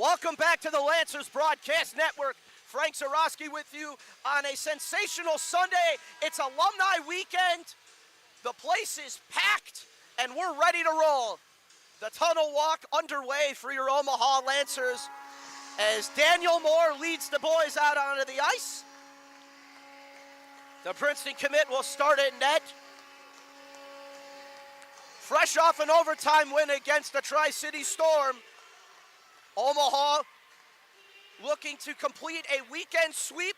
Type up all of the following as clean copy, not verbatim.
Welcome back to the Lancers Broadcast Network. Frank Zarowski with you on a sensational Sunday. It's Alumni Weekend. The place is packed, and we're ready to roll. The tunnel walk underway for your Omaha Lancers as Daniel Moore leads the boys out onto the ice. The Princeton commit will start at net. Fresh off an overtime win against the Tri-City Storm, Omaha looking to complete a weekend sweep.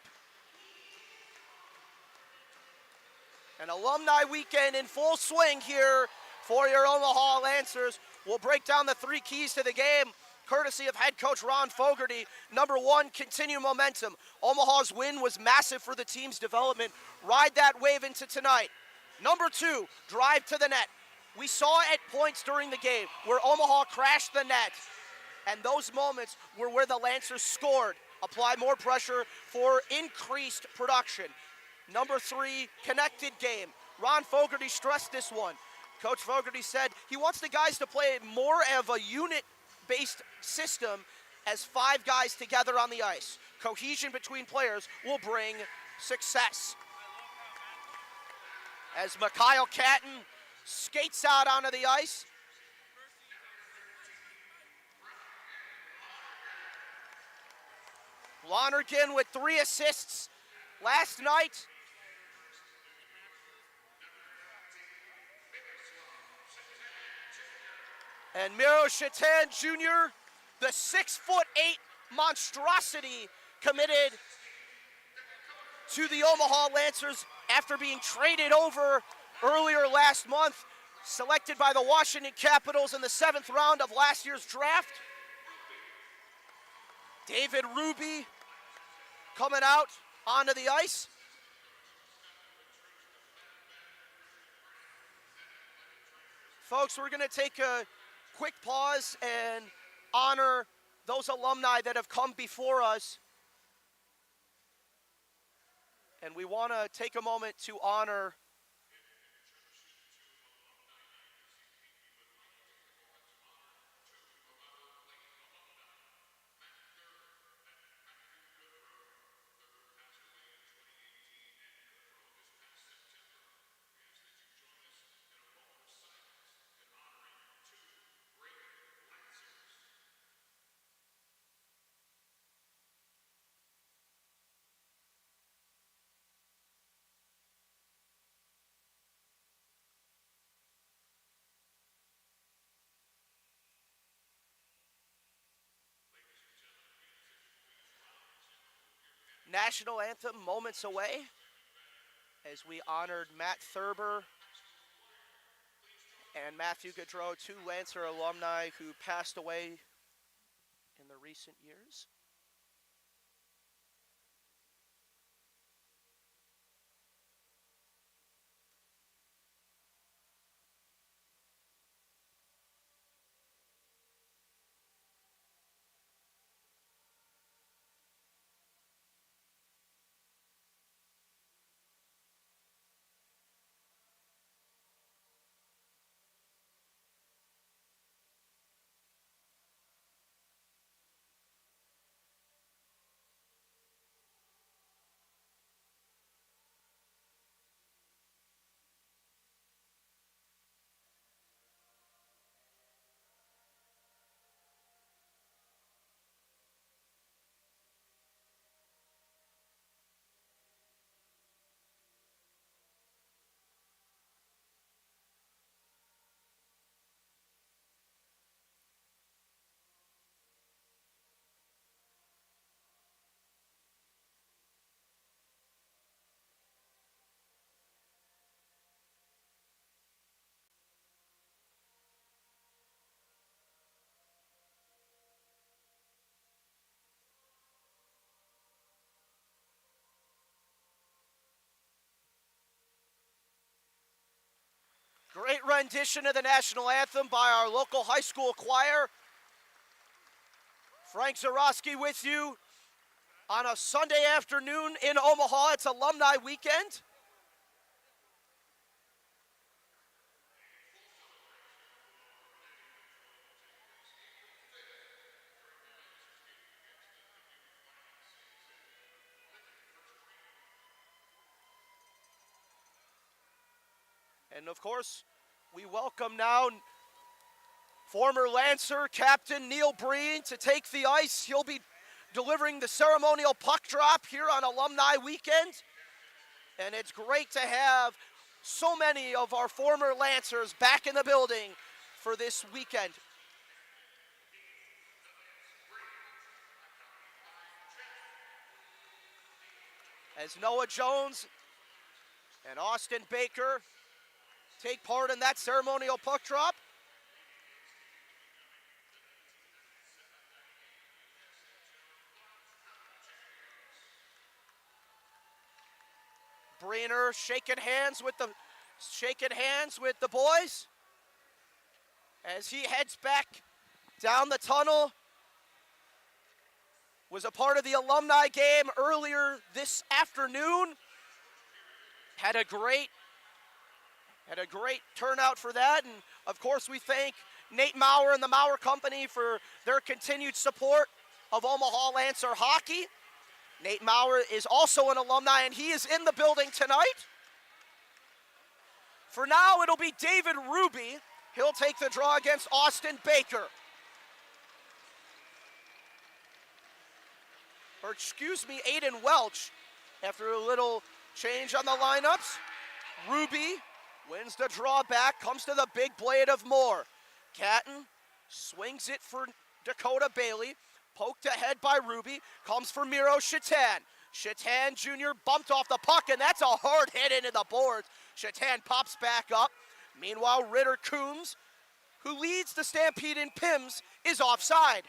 An alumni weekend in full swing here for your Omaha Lancers. We'll break down the three keys to the game, courtesy of head coach Ron Fogarty. Number one, continue momentum. Omaha's win was massive for the team's development. Ride that wave into tonight. Number two, drive to the net. We saw at points during the game where Omaha crashed the net, and those moments were where the Lancers scored. Apply more pressure for increased production. Number three, connected game. Ron Fogarty stressed this one. Coach Fogarty said he wants the guys to play more of a unit-based system as five guys together on the ice. Cohesion between players will bring success. As Mikhail Catton skates out onto the ice. Lonergan with 3 assists last night. And Miro Shatan Jr., the 6'8" monstrosity, committed to the Omaha Lancers after being traded over earlier last month, selected by the Washington Capitals in the 7th round of last year's draft. David Ruby coming out onto the ice. Folks, we're going to take a quick pause and honor those alumni that have come before us. And we want to take a moment to honor national anthem moments away as we honored Matt Thurber and Matthew Gaudreau, 2 Lancer alumni who passed away in the recent years. Great rendition of the national anthem by our local high school choir. Frank Zarowski with you on a Sunday afternoon in Omaha. It's Alumni Weekend. And of course, we welcome now former Lancer captain Neil Breen to take the ice. He'll be delivering the ceremonial puck drop here on Alumni Weekend. And it's great to have so many of our former Lancers back in the building for this weekend. As Noah Jones and Austin Baker take part in that ceremonial puck drop. Breener shaking hands with the boys as he heads back down the tunnel. Was a part of the alumni game earlier this afternoon. Had a great turnout for that, and of course we thank Nate Maurer and the Maurer Company for their continued support of Omaha Lancer hockey. Nate Maurer is also an alumni, and he is in the building tonight. For now, it'll be David Ruby. He'll take the draw against Austin Baker. Or excuse me, Aiden Welch, after a little change on the lineups. Ruby wins the draw back, comes to the big blade of Moore. Catton swings it for Dakota Bailey. Poked ahead by Ruby, comes for Miro Shatan. Shatan Jr. bumped off the puck, and that's a hard hit into the boards. Shatan pops back up. Meanwhile, Ritter Coombs, who leads the Stampede in PIMS, is offside.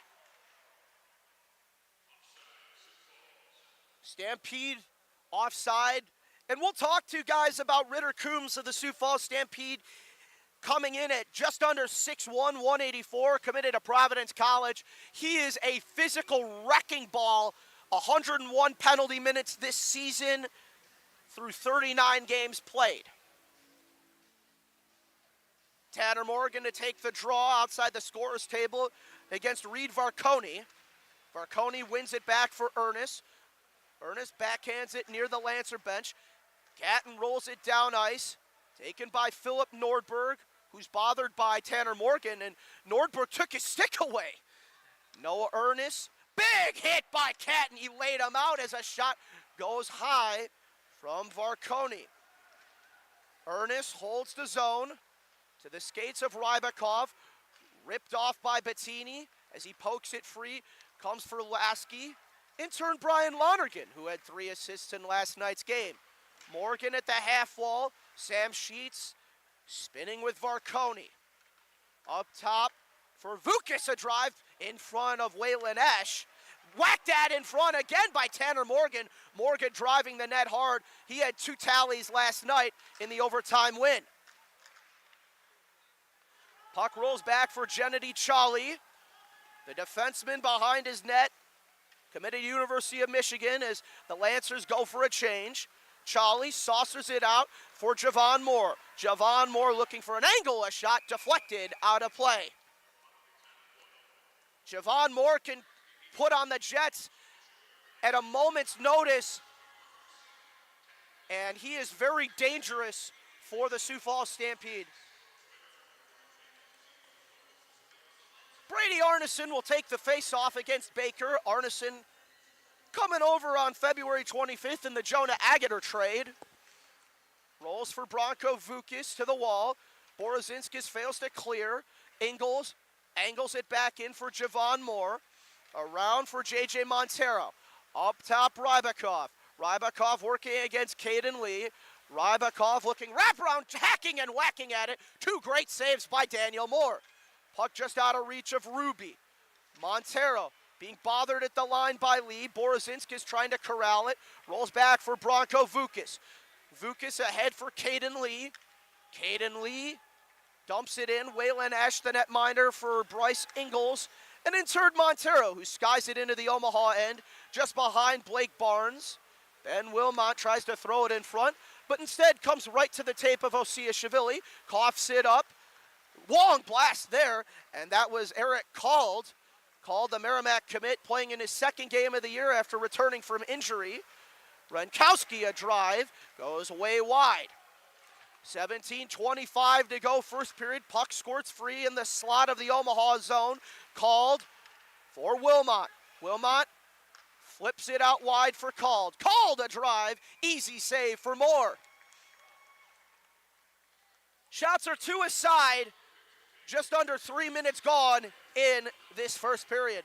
Stampede offside. And we'll talk to guys about Ritter Coombs of the Sioux Falls Stampede, coming in at just under 6'1", 184, committed to Providence College. He is a physical wrecking ball, 101 penalty minutes this season through 39 games played. Tanner Morgan to take the draw outside the scorer's table against Reed Varconi. Varconi wins it back for Ernest. Ernest backhands it near the Lancer bench. Catton rolls it down ice. Taken by Philip Nordberg, who's bothered by Tanner Morgan, and Nordberg took his stick away. Noah Ernest, big hit by Catton. He laid him out as a shot goes high from Varconi. Ernest holds the zone to the skates of Rybakov, ripped off by Bettini as he pokes it free, comes for Lasky. Intern Brian Lonergan, who had 3 assists in last night's game. Morgan at the half wall. Sam Sheets spinning with Varconi. Up top for Vukas, a drive in front of Waylon Esch. Whacked that in front again by Tanner Morgan. Morgan driving the net hard. He had 2 tallies last night in the overtime win. Puck rolls back for Gennady Chali, the defenseman behind his net, committed to University of Michigan as the Lancers go for a change. Chali saucers it out for Javon Moore. Javon Moore looking for an angle, a shot deflected out of play. Javon Moore can put on the Jets at a moment's notice, and he is very dangerous for the Sioux Falls Stampede. Brady Arneson will take the face-off against Baker. Arneson coming over on February 25th in the Jonah Agater trade. Rolls for Bronco Vukas to the wall. Borozinskis fails to clear. Ingles angles it back in for Javon Moore. Around for J.J. Montero. Up top, Rybakov. Rybakov working against Caden Lee. Rybakov looking wraparound, hacking and whacking at it. 2 great saves by Daniel Moore. Puck just out of reach of Ruby. Montero being bothered at the line by Lee. Borozinskis trying to corral it. Rolls back for Bronco Vukas. Vukas ahead for Caden Lee. Caden Lee dumps it in. Waylon Esch, the netminder for Bryce Ingles. And intern Montero, who skies it into the Omaha end, just behind Blake Barnes. Ben Wilmot tries to throw it in front, but instead comes right to the tape of Osea Shavili. Coughs it up. Long blast there, and that was Eric Called, the Merrimack commit, playing in his 2nd game of the year after returning from injury. Renkowski, a drive, goes way wide. 17:25 to go, first period. Puck squirts free in the slot of the Omaha zone. Called for Wilmot. Wilmot flips it out wide for Called. Called a drive. Easy save for Moore. Shots are two aside. Just under 3 minutes gone in this first period.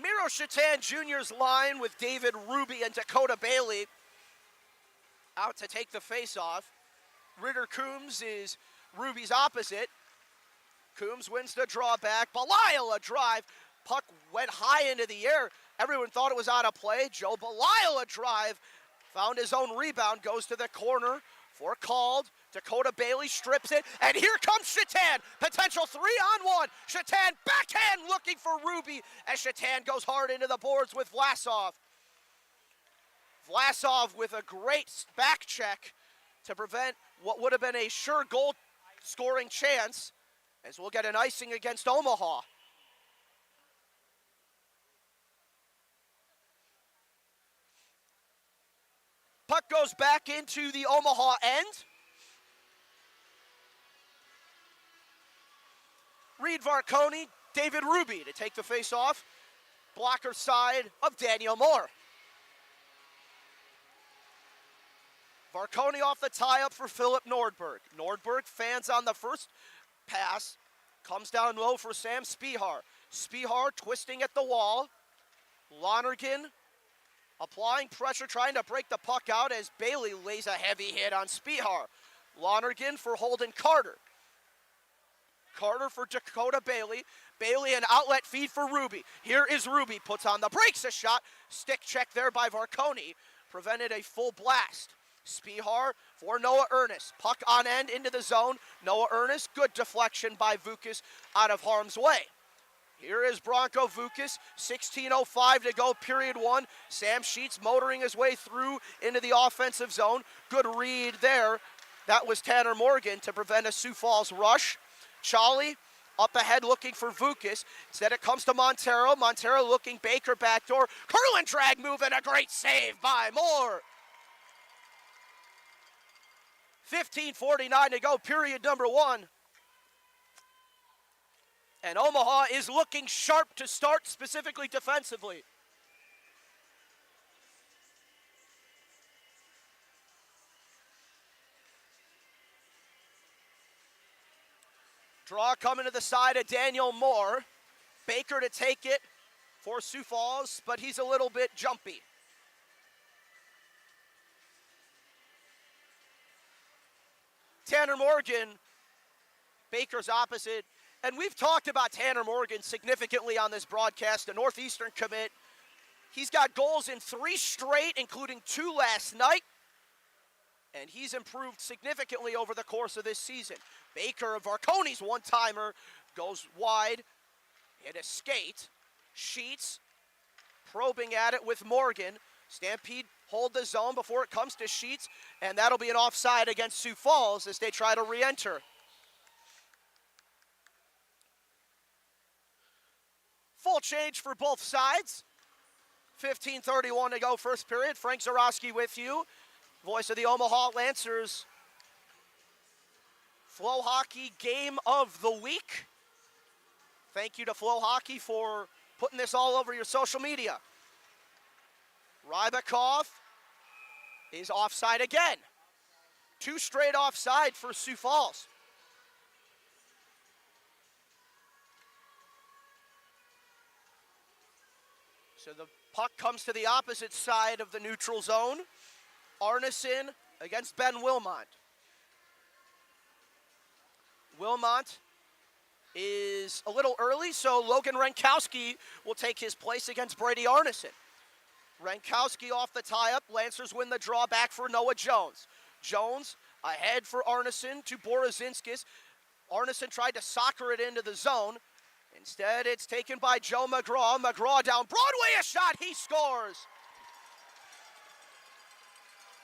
Miro Shatan Jr.'s line with David Ruby and Dakota Bailey out to take the faceoff. Ritter Coombs is Ruby's opposite. Coombs wins the drawback. Belisle a drive. Puck went high into the air. Everyone thought it was out of play. Joe Belisle a drive. Found his own rebound. Goes to the corner for Called. Dakota Bailey strips it. And here comes Shatan. Potential 3-on-1. Shatan backhand looking for Ruby as Shatan goes hard into the boards with Vlasov. Vlasov with a great back check to prevent what would have been a sure goal scoring chance, as we'll get an icing against Omaha. Puck goes back into the Omaha end. Reed Varconi, David Ruby to take the face-off. Blocker side of Daniel Moore. Varconi off the tie-up for Philip Nordberg. Nordberg fans on the first pass. Comes down low for Sam Spihar. Spihar twisting at the wall. Lonergan applying pressure, trying to break the puck out as Bailey lays a heavy hit on Spihar. Lonergan for Holden Carter. Carter for Dakota Bailey. Bailey an outlet feed for Ruby. Here is Ruby, puts on the brakes, a shot. Stick check there by Varconi. Prevented a full blast. Spihar for Noah Ernest. Puck on end into the zone. Noah Ernest, good deflection by Vukas out of harm's way. Here is Bronco Vukas, 16:05 to go, period one. Sam Sheets motoring his way through into the offensive zone. Good read there. That was Tanner Morgan to prevent a Sioux Falls rush. Chali up ahead looking for Vukas. Instead it comes to Montero. Montero looking Baker backdoor. Curl and drag move and a great save by Moore. 15:49 to go, period number one. And Omaha is looking sharp to start, specifically defensively. Draw coming to the side of Daniel Moore. Baker to take it for Sioux Falls, but he's a little bit jumpy. Tanner Morgan, Baker's opposite. And we've talked about Tanner Morgan significantly on this broadcast, a Northeastern commit. He's got goals in 3 straight, including 2 last night. And he's improved significantly over the course of this season. Baker, Varconi's one-timer, goes wide. Hit a skate. Sheets probing at it with Morgan. Stampede hold the zone before it comes to Sheets. And that'll be an offside against Sioux Falls as they try to re-enter. Full change for both sides. 15:31 to go, first period. Frank Zarowski with you. Voice of the Omaha Lancers. FloHockey game of the week. Thank you to FloHockey for putting this all over your social media. Rybakov is offside again. 2 straight offside for Sioux Falls. So the puck comes to the opposite side of the neutral zone. Arneson against Ben Wilmot. Wilmot is a little early, so Logan Renkowski will take his place against Brady Arneson. Renkowski off the tie-up. Lancers win the draw back for Noah Jones. Jones ahead for Arneson to Borozinskis. Arneson tried to soccer it into the zone. Instead, it's taken by Joe McGraw. McGraw down Broadway, a shot, he scores.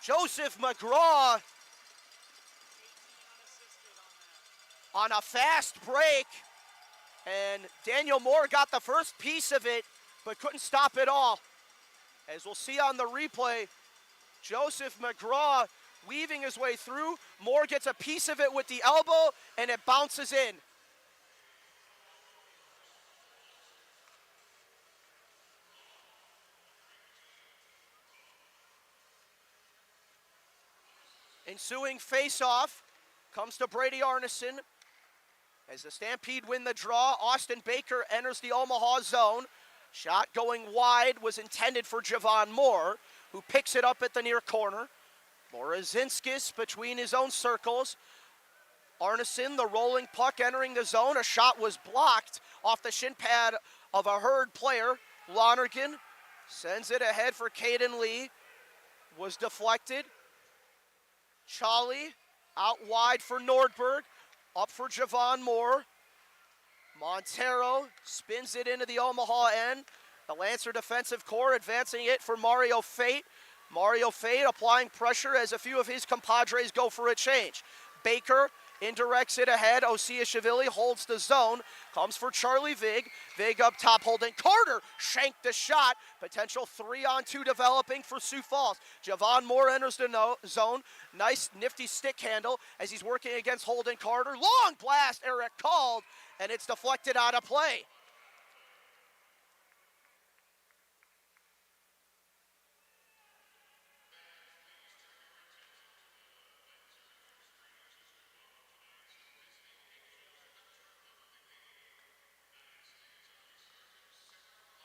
Joseph McGraw on a fast break. And Daniel Moore got the first piece of it, but couldn't stop it all. As we'll see on the replay, Joseph McGraw weaving his way through. Moore gets a piece of it with the elbow, and it bounces in. Ensuing face-off comes to Brady Arneson. As the Stampede win the draw, Austin Baker enters the Omaha zone. Shot going wide was intended for Javon Moore, who picks it up at the near corner. Morozinskis between his own circles. Arneson, the rolling puck entering the zone. A shot was blocked off the shin pad of a Herd player. Lonergan sends it ahead for Caden Lee. Was deflected. Charlie out wide for Nordberg. Up for Javon Moore. Montero spins it into the Omaha end. The Lancer defensive core advancing it for Mario Fate. Mario Fate applying pressure as a few of his compadres go for a change. Baker indirects it ahead. Osiashvili holds the zone. Comes for Charlie Vig. Vig up top holding Carter. Shanked the shot. Potential 3-on-2 developing for Sioux Falls. Javon Moore enters the zone. Nice nifty stick handle as he's working against Holden Carter. Long blast, Eric called, and it's deflected out of play.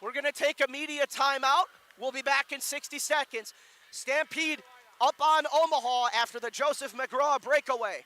We're going to take a media timeout. We'll be back in 60 seconds. Stampede up on Omaha after the Joseph McGraw breakaway.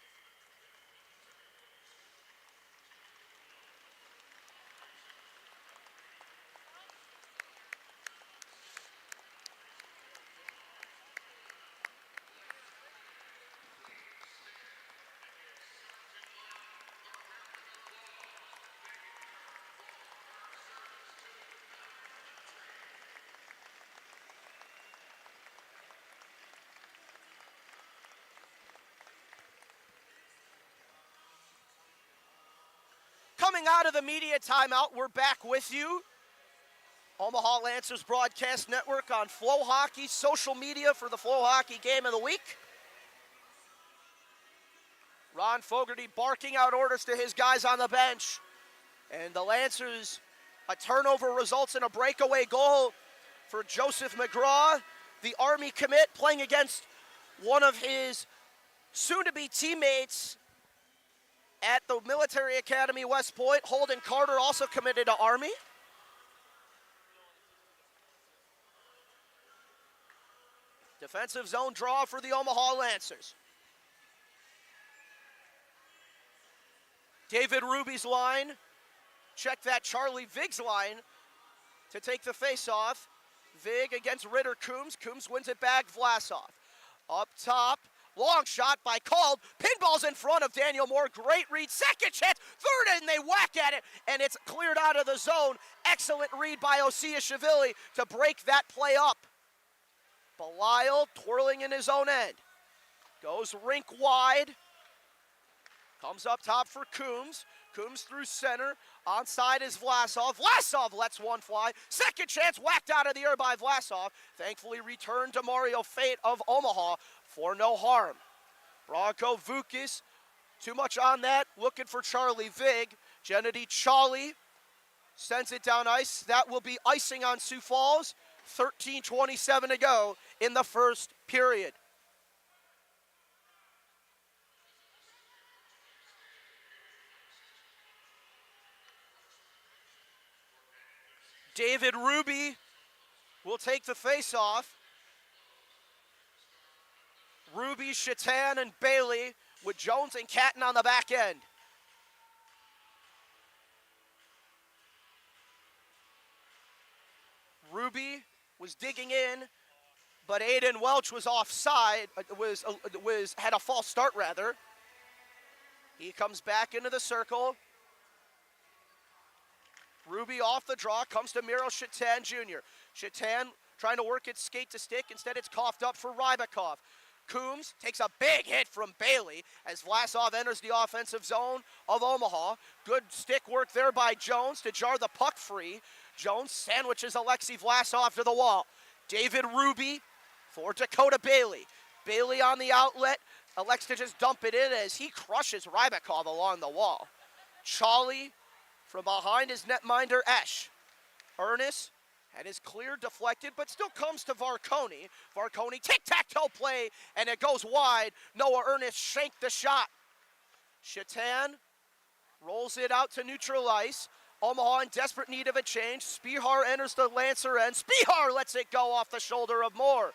Coming out of the media timeout, we're back with you. Omaha Lancers Broadcast Network on FloHockey, social media for the FloHockey Game of the Week. Ron Fogarty barking out orders to his guys on the bench. And the Lancers, a turnover results in a breakaway goal for Joseph McGraw, the Army commit, playing against one of his soon-to-be teammates at the Military Academy West Point. Holden Carter also committed to Army. Defensive zone draw for the Omaha Lancers. David Ruby's line. Check that Charlie Vig's line to take the face-off. Vig against Ritter Coombs. Coombs wins it back, Vlasov. Up top. Long shot by Called. Pinball's in front of Daniel Moore. Great read. Second chance. Third, and they whack at it, and it's cleared out of the zone. Excellent read by Osiashvili to break that play up. Belial twirling in his own end. Goes rink wide. Comes up top for Coombs. Coombs through center. Onside is Vlasov. Vlasov lets one fly. Second chance whacked out of the air by Vlasov. Thankfully returned to Mario Fate of Omaha for no harm. Bronco Vukis, too much on that. Looking for Charlie Vig. Gennady Charlie sends it down ice. That will be icing on Sioux Falls. 13:27 to go in the first period. David Ruby will take the face-off. Ruby, Shatan, and Bailey with Jones and Catton on the back end. Ruby was digging in, but Aiden Welch was offside, had a false start rather. He comes back into the circle. Ruby off the draw, comes to Miro Shatan Jr. Shatan trying to work it skate to stick. Instead, it's coughed up for Rybakov. Coombs takes a big hit from Bailey as Vlasov enters the offensive zone of Omaha. Good stick work there by Jones to jar the puck free. Jones sandwiches Alexei Vlasov to the wall. David Ruby for Dakota Bailey. Bailey on the outlet, elects to just dump it in as he crushes Rybakov along the wall. Charlie from behind his netminder Esch. Ernest had his clear deflected, but still comes to Varconi. Varconi, tic-tac-toe play, and it goes wide. Noah Ernest shanked the shot. Shatan rolls it out to neutral ice. Omaha in desperate need of a change. Spihar enters the Lancer end. Spihar lets it go off the shoulder of Moore.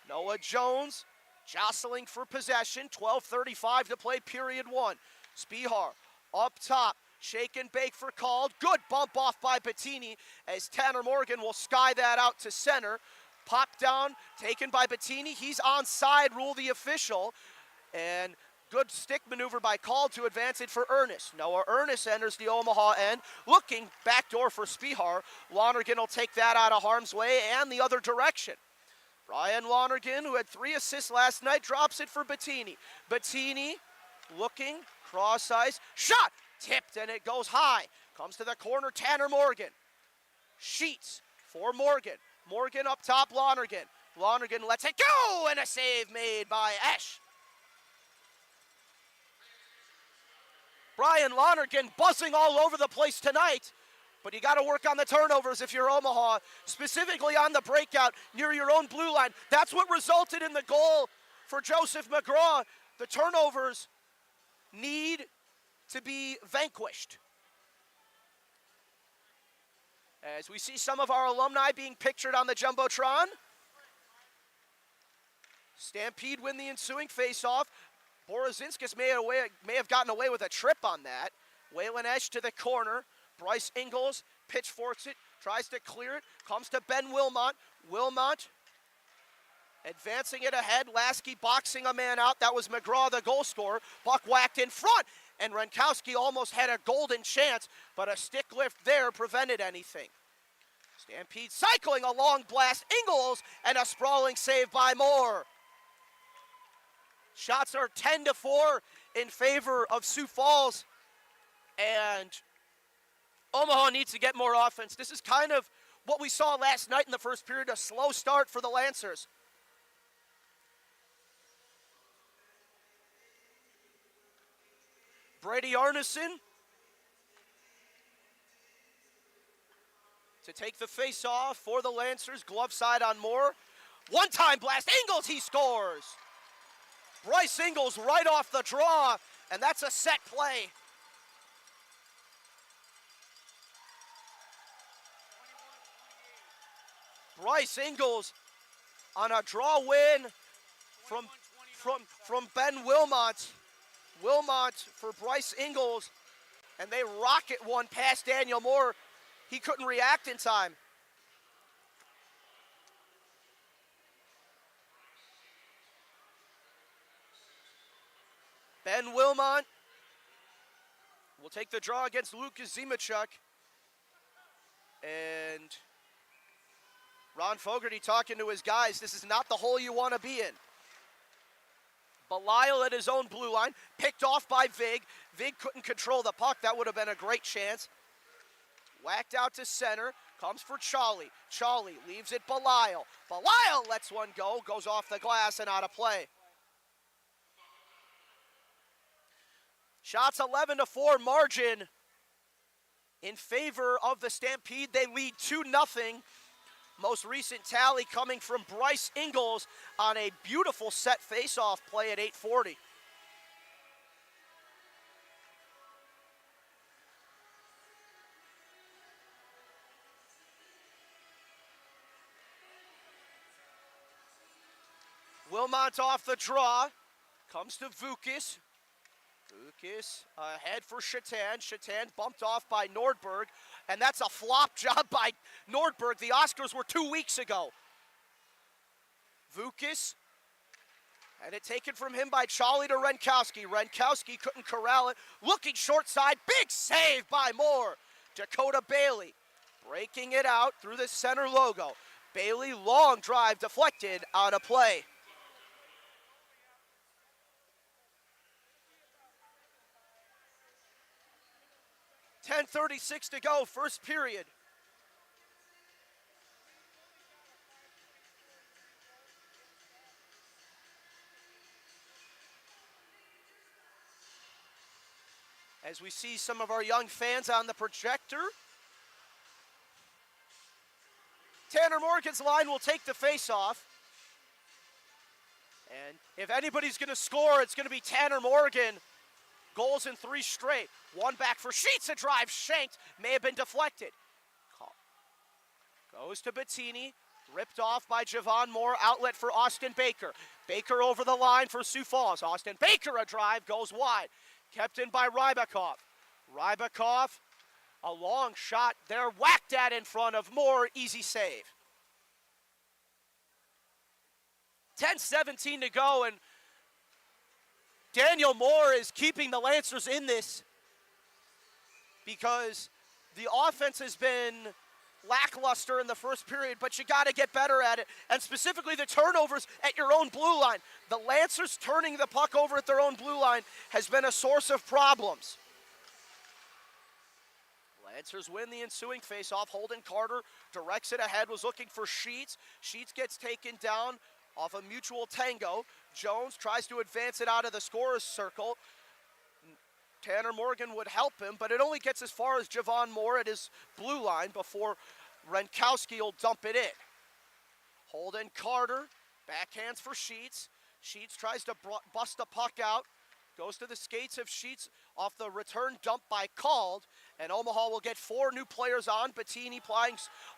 Noah Jones jostling for possession. 12:35 to play period one. Spihar up top. Shake and bake for called. Good bump off by Bettini as Tanner Morgan will sky that out to center. Pop down taken by Bettini. He's onside, rule the official. And good stick maneuver by Call to advance it for Ernest. Noah Ernest enters the Omaha end, looking backdoor for Spihar. Lonergan will take that out of harm's way and the other direction. Brian Lonergan, who had 3 assists last night, drops it for Bettini. Bettini looking, cross ice, shot! Tipped and it goes high. Comes to the corner, Tanner Morgan. Sheets for Morgan. Morgan up top, Lonergan. Lonergan lets it go, and a save made by Esch. Brian Lonergan buzzing all over the place tonight, but you got to work on the turnovers if you're Omaha, specifically on the breakout near your own blue line. That's what resulted in the goal for Joseph McGraw. The turnovers need to be vanquished. As we see some of our alumni being pictured on the Jumbotron. Stampede win the ensuing faceoff. Borozinskis may have gotten away with a trip on that. Waylon Esch to the corner. Bryce Ingles pitchforks it, tries to clear it, comes to Ben Wilmot. Wilmot advancing it ahead. Lasky boxing a man out. That was McGraw, the goal scorer. Puck whacked in front, and Renkowski almost had a golden chance, but a stick lift there prevented anything. Stampede cycling a long blast. Ingles, and a sprawling save by Moore. Shots are 10-4 in favor of Sioux Falls, and Omaha needs to get more offense. This is kind of what we saw last night in the first period, a slow start for the Lancers. Brady Arneson to take the face-off for the Lancers. Glove side on Moore. One-time blast. Ingles, he scores. Bryce Ingles right off the draw, and that's a set play. Bryce Ingles on a draw win from Ben Wilmot. Wilmot for Bryce Ingles, and they rocket one past Daniel Moore. He couldn't react in time. Ben Wilmot will take the draw against Lucas Zimachuk. And Ron Fogarty talking to his guys, this is not the hole you want to be in. Belial at his own blue line, picked off by Vig. Vig couldn't control the puck. That would have been a great chance. Whacked out to center, comes for Charlie. Charlie leaves it Belial. Belial lets one go, goes off the glass and out of play. Shots 11-4 margin in favor of the Stampede. They lead 2-0. Most recent tally coming from Bryce Ingles on a beautiful set face-off play at 8:40. Wilmot off the draw, comes to Vukas. Vukas ahead for Shatan. Shatan bumped off by Nordberg, and that's a flop job by Nordberg. The Oscars were 2 weeks ago. Vukas had it taken from him by Charlie to Renkowski. Renkowski couldn't corral it. Looking short side, big save by Moore. Dakota Bailey breaking it out through the center logo. Bailey, long drive deflected out of play. 10:36 to go, first period. As we see some of our young fans on the projector. Tanner Morgan's line will take the face-off. And if anybody's going to score, it's going to be Tanner Morgan. Goals in 3 straight. One back for Sheets, a drive shanked, may have been deflected. Goes to Bettini, ripped off by Javon Moore, outlet for Austin Baker. Baker over the line for Sioux Falls. Austin Baker, a drive, goes wide. Kept in by Rybakov. Rybakov, a long shot there, whacked at in front of Moore, easy save. 10:17 to go, and Daniel Moore is keeping the Lancers in this because the offense has been lackluster in the first period, but you got to get better at it, and specifically the turnovers at your own blue line. The Lancers turning the puck over at their own blue line has been a source of problems. Lancers win the ensuing faceoff. Holden Carter directs it ahead, was looking for Sheets. Sheets gets taken down off a mutual tango. Jones tries to advance it out of the scorer's circle. Tanner Morgan would help him, but it only gets as far as Javon Moore at his blue line before Renkowski will dump it in. Holden Carter, backhands for Sheets. Sheets tries to bust the puck out. Goes to the skates of Sheets off the return dump by Called, and Omaha will get 4 new players on. Bettini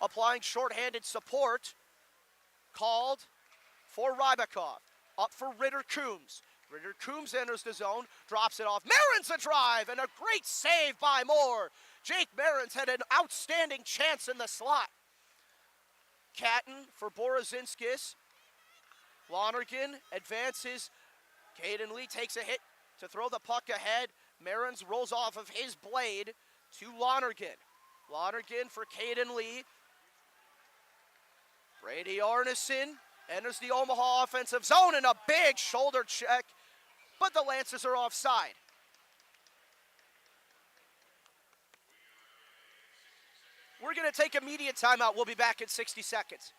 applying shorthanded support. Called for Rybakov. Up for Ritter Coombs. Ritter Coombs enters the zone, drops it off. Marin's a drive, and a great save by Moore. Jake Marin's had an outstanding chance in the slot. Catton for Borozinskis. Lonergan advances. Caden Lee takes a hit to throw the puck ahead. Marin's rolls off of his blade to Lonergan. Lonergan for Caden Lee. Brady Arneson enters the Omaha offensive zone, and a big shoulder check, but the Lancers are offside. We're going to take immediate timeout. We'll be back in 60 seconds.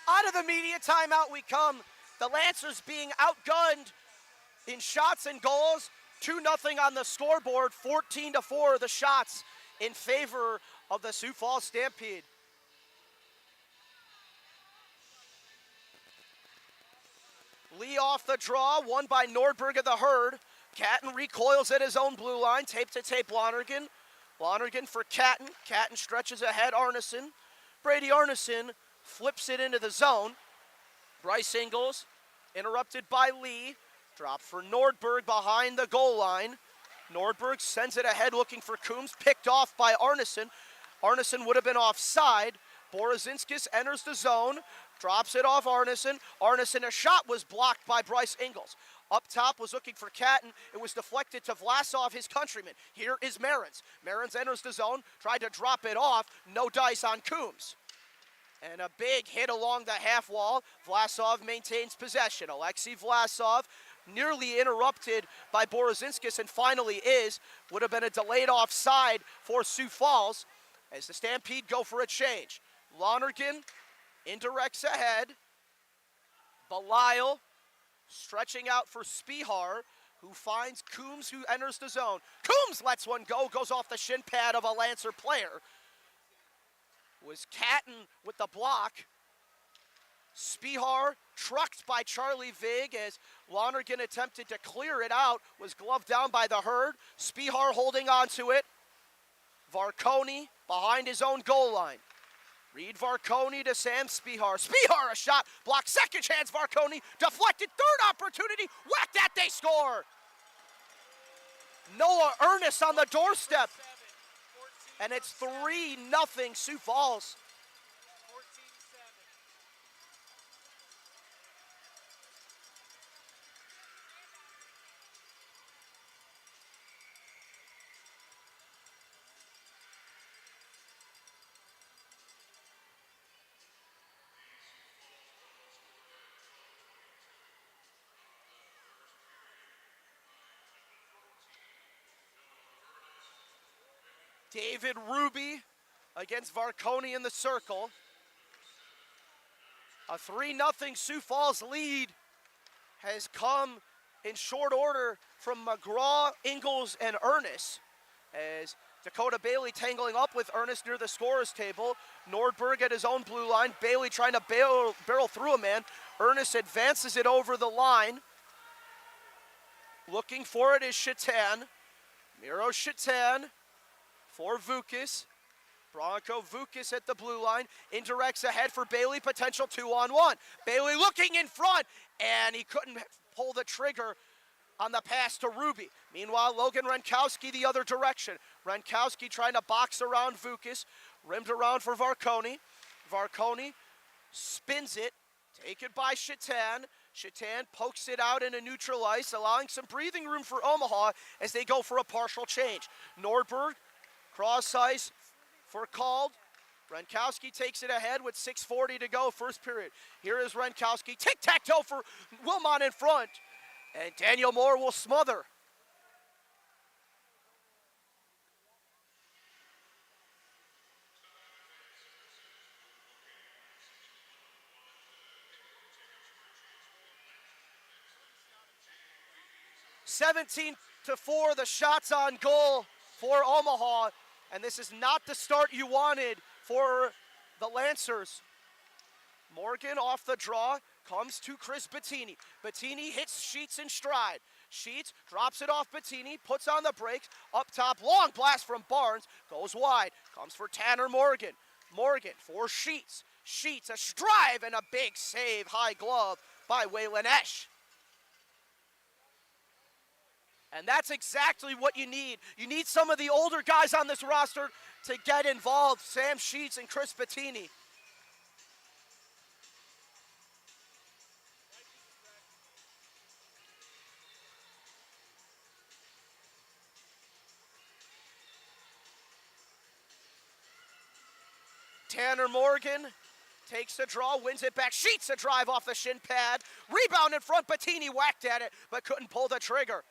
Out of the media timeout we come. The Lancers being outgunned in shots and goals. 2-0 on the scoreboard. 14-4 the shots in favor of the Sioux Falls Stampede. Lee off the draw, won by Nordberg of the Herd. Catton recoils at his own blue line. Tape Lonergan. Lonergan for Catton. Catton stretches ahead Arneson. Brady Arneson flips it into the zone. Bryce Ingles interrupted by Lee. Drop for Nordberg behind the goal line. Nordberg sends it ahead looking for Coombs. Picked off by Arneson. Arneson would have been offside. Borozinskis enters the zone. Drops it off Arneson. Arneson, a shot was blocked by Bryce Ingles. Up top was looking for Catton. It was deflected to Vlasov, his countryman. Here is Marins. Marins enters the zone. Tried to drop it off. No dice on Coombs. And a big hit along the half wall. Vlasov maintains possession. Alexei Vlasov nearly interrupted by Borozinskis, and finally would have been a delayed offside for Sioux Falls as the Stampede go for a change. Lonergan Indirects ahead. Belial stretching out for Spihar, who finds Coombs, who enters the zone. Coombs lets one go, goes off the shin pad of a Lancer player. Was Catton with the block. Spihar trucked by Charlie Vig as Lonergan attempted to clear it out, was gloved down by the Herd. Spihar holding on to it. Varconi behind his own goal line. Reed Varconi to Sam Spihar. Spihar a shot, blocked, second chance, Varconi, deflected, third opportunity, whack that, they score! Noah Ernest on the doorstep. And it's 3-0 Sioux Falls. David Ruby against Varconi in the circle. A 3-0 Sioux Falls lead has come in short order from McGraw, Ingalls, and Ernest, as Dakota Bailey tangling up with Ernest near the scorer's table. Nordberg at his own blue line. Bailey trying to barrel through a man. Ernest advances it over the line. Looking for it is Shatan. Miro Shatan for Vukas. Bronco Vukas at the blue line. Indirects ahead for Bailey, potential 2-on-1. Bailey looking in front, and he couldn't pull the trigger on the pass to Ruby. Meanwhile, Logan Renkowski the other direction. Renkowski trying to box around Vukas. Rimmed around for Varconi. Varconi spins it, taken by Shatan. Shatan pokes it out into neutral ice, allowing some breathing room for Omaha as they go for a partial change. Nordberg, cross ice for called. Renkowski takes it ahead with 6:40 to go, first period. Here is Renkowski, tic-tac-toe for Wilmot in front, and Daniel Moore will smother. (17-4), the shots on goal for Omaha, and this is not the start you wanted for the Lancers. Morgan off the draw, comes to Chris Bettini. Bettini hits Sheets in stride. Sheets drops it off Bettini, puts on the brakes, up top, long blast from Barnes, goes wide, comes for Tanner Morgan. Morgan for Sheets. Sheets, a strive and a big save, high glove by Waylon Esch. And that's exactly what you need. You need some of the older guys on this roster to get involved. Sam Sheets and Chris Bettini. Tanner Morgan takes the draw, wins it back. Sheets a drive off the shin pad. Rebound in front. Bettini whacked at it, but couldn't pull the trigger.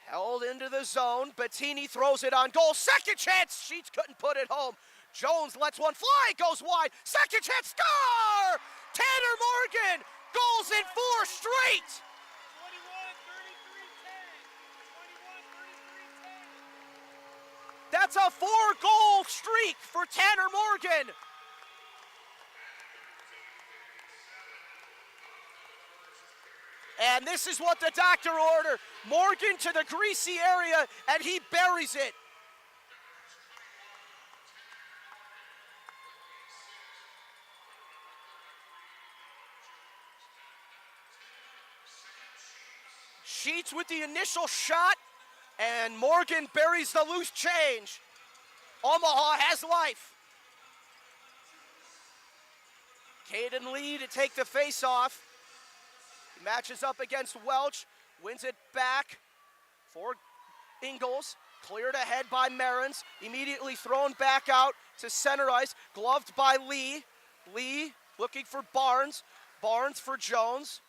Held into the zone. Bettini throws it on goal. Second chance. Sheets couldn't put it home. Jones lets one fly. Goes wide. Second chance. Score! Tanner Morgan. Goals in 4 straight. 21-33-10. That's a 4-goal streak for Tanner Morgan. And this is what the doctor ordered. Morgan to the greasy area, and he buries it. Sheets with the initial shot, and Morgan buries the loose change. Omaha has life. Caden Lee to take the face-off. Matches up against Welch, wins it back for Ingalls, cleared ahead by Marins, immediately thrown back out to center ice, gloved by Lee. Lee looking for Barnes, Barnes for Jones.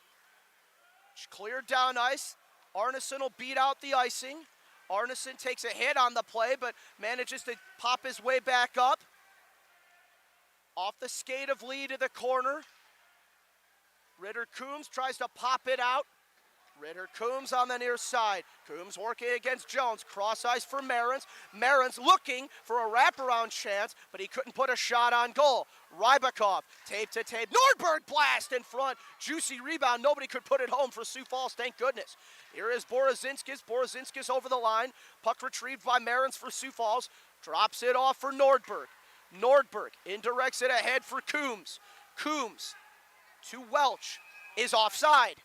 Cleared down ice, Arneson will beat out the icing. Arneson takes a hit on the play, but manages to pop his way back up. Off the skate of Lee to the corner. Ritter Coombs tries to pop it out. Ritter Coombs on the near side. Coombs working against Jones. Cross ice for Marins. Marins looking for a wraparound chance, but he couldn't put a shot on goal. Rybakov, tape to tape. Nordberg blast in front. Juicy rebound. Nobody could put it home for Sioux Falls, thank goodness. Here is Borozinskis. Borozinskis over the line. Puck retrieved by Marins for Sioux Falls. Drops it off for Nordberg. Nordberg indirects it ahead for Coombs. Coombs to Welch is offside.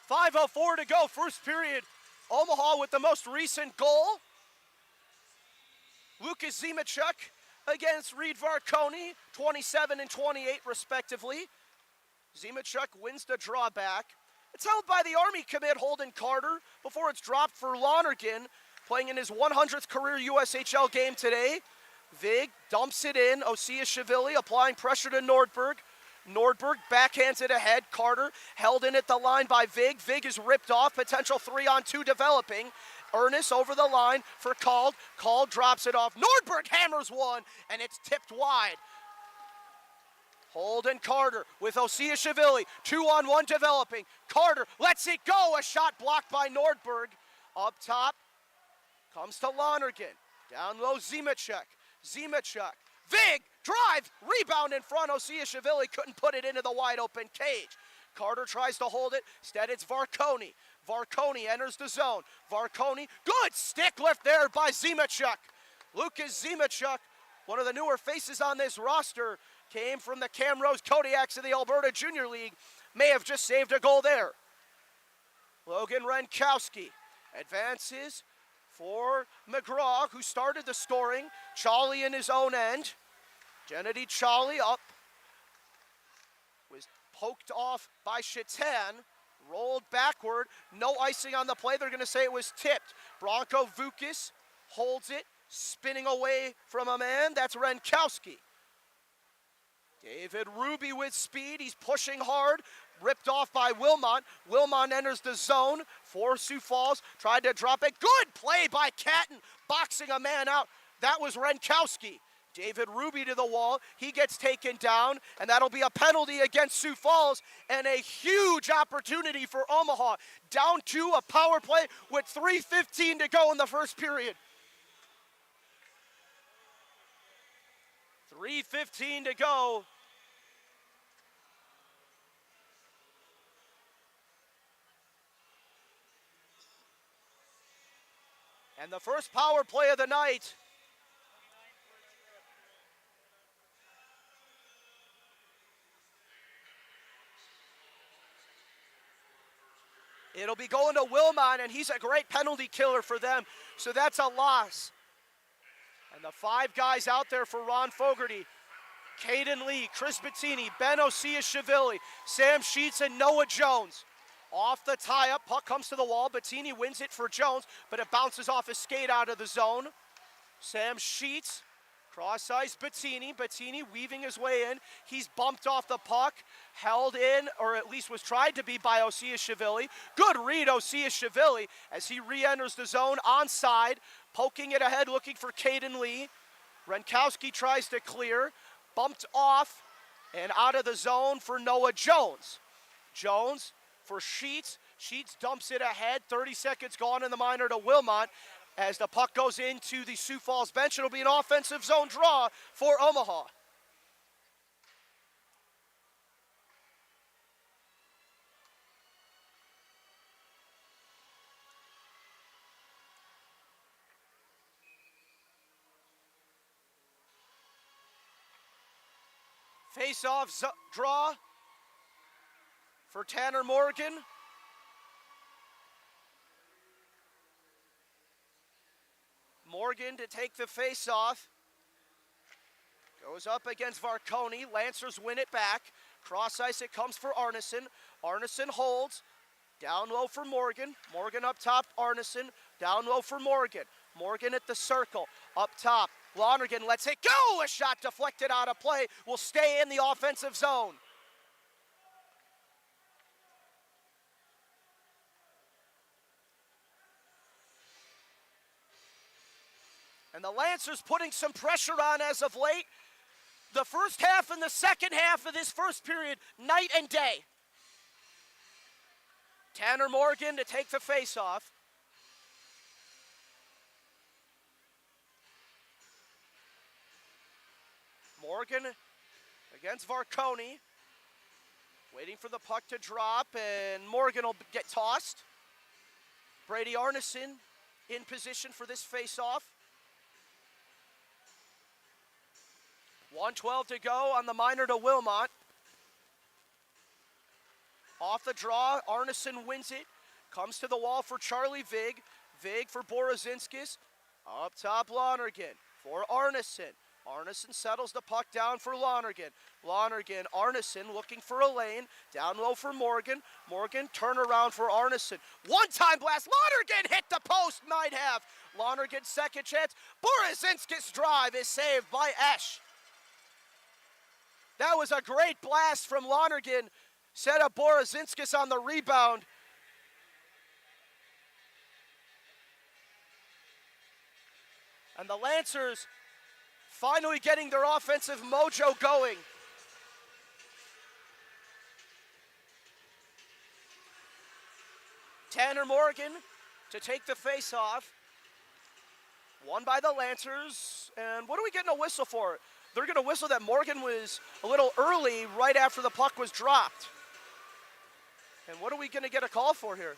.504 to go, first period. Omaha with the most recent goal. Lucas Zimachuk against Reed Varconi, 27 and 28 respectively. Zimachuk wins the drawback. It's held by the Army commit Holden Carter before it's dropped for Lonergan, playing in his 100th career USHL game today. Vig dumps it in. Osiashvili applying pressure to Nordberg. Nordberg backhands it ahead. Carter held in at the line by Vig. Vig is ripped off. Potential 3-on-2 developing. Ernest over the line for Cald. Cald drops it off. Nordberg hammers one, and it's tipped wide. Holden Carter with Osiashvili. 2-on-1 developing. Carter lets it go. A shot blocked by Nordberg. Up top comes to Lonergan. Down low, Zimachuk. Zimachuk. Vig, drive, rebound in front. Osiashvili couldn't put it into the wide open cage. Carter tries to hold it. Instead, it's Varconi. Varconi enters the zone. Varconi, good stick lift there by Zimachuk. Lucas Zimachuk, one of the newer faces on this roster, came from the Camrose Kodiaks of the Alberta Junior League. May have just saved a goal there. Logan Renkowski advances for McGraw, who started the scoring. Chawley in his own end. Kennedy Chawley up. Was poked off by Shatan. Rolled backward. No icing on the play. They're going to say it was tipped. Bronco Vukas holds it. Spinning away from a man. That's Renkowski. David Ruby with speed. He's pushing hard. Ripped off by Wilmot. Wilmot enters the zone for Sioux Falls. Tried to drop it. Good play by Catton. Boxing a man out. That was Renkowski. David Ruby to the wall. He gets taken down, and that'll be a penalty against Sioux Falls and a huge opportunity for Omaha. Down to a power play with 3:15 to go in the first period. 3:15 to go. And the first power play of the night. It'll be going to Wilmot, and he's a great penalty killer for them, so that's a loss. And the five guys out there for Ron Fogarty: Caden Lee, Chris Bettini, Ben Osiashvili, Sam Sheets, and Noah Jones. Off the tie-up, puck comes to the wall. Bettini wins it for Jones, but it bounces off his skate out of the zone. Sam Sheets, cross ice, Bettini. Bettini weaving his way in. He's bumped off the puck, held in, or at least was tried to be by Osiashvili. Good read, Osiashvili, as he re-enters the zone onside, poking it ahead, looking for Caden Lee. Renkowski tries to clear, bumped off, and out of the zone for Noah Jones. Jones for Sheets. Sheets dumps it ahead. 30 seconds gone in the minor to Wilmot. As the puck goes into the Sioux Falls bench, it'll be an offensive zone draw for Omaha. Face-off draw for Tanner Morgan. Morgan to take the face-off. Goes up against Varconi. Lancers win it back. Cross ice, it comes for Arneson. Arneson holds. Down low for Morgan. Morgan up top, Arneson. Down low for Morgan. Morgan at the circle. Up top, Lonergan lets it go. A shot deflected out of play. Will stay in the offensive zone. And the Lancers putting some pressure on as of late. The first half and the second half of this first period, night and day. Tanner Morgan to take the face-off. Morgan against Varconi. Waiting for the puck to drop, and Morgan will get tossed. Brady Arneson in position for this face-off. 1:12 to go on the minor to Wilmot. Off the draw, Arneson wins it. Comes to the wall for Charlie Vig. Vig for Borozinskis. Up top, Lonergan for Arneson. Arneson settles the puck down for Lonergan. Lonergan, Arneson looking for a lane. Down low for Morgan. Morgan, turnaround for Arneson. One-time blast. Lonergan hit the post, might have. Lonergan, second chance. Borozinskis' drive is saved by Esch. That was a great blast from Lonergan. Set up Borozinskis on the rebound. And the Lancers finally getting their offensive mojo going. Tanner Morgan to take the face-off. Won by the Lancers. And what are we getting a whistle for? They're going to whistle that Morgan was a little early right after the puck was dropped. And what are we going to get a call for here?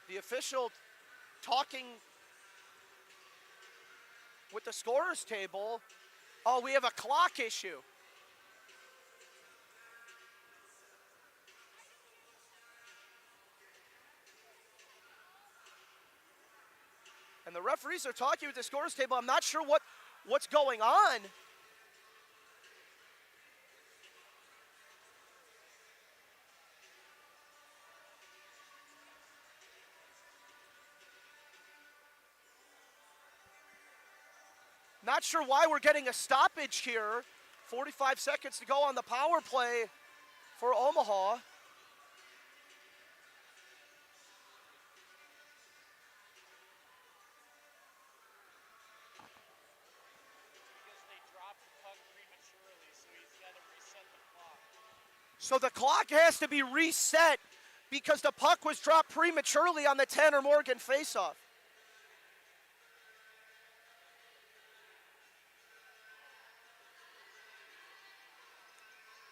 The official talking with the scorer's table. Oh, we have a clock issue. And the referees are talking with the scorer's table. I'm not sure what's going on. Not sure why we're getting a stoppage here. 45 seconds to go on the power play for Omaha. So the clock has to be reset because the puck was dropped prematurely on the Tanner Morgan faceoff.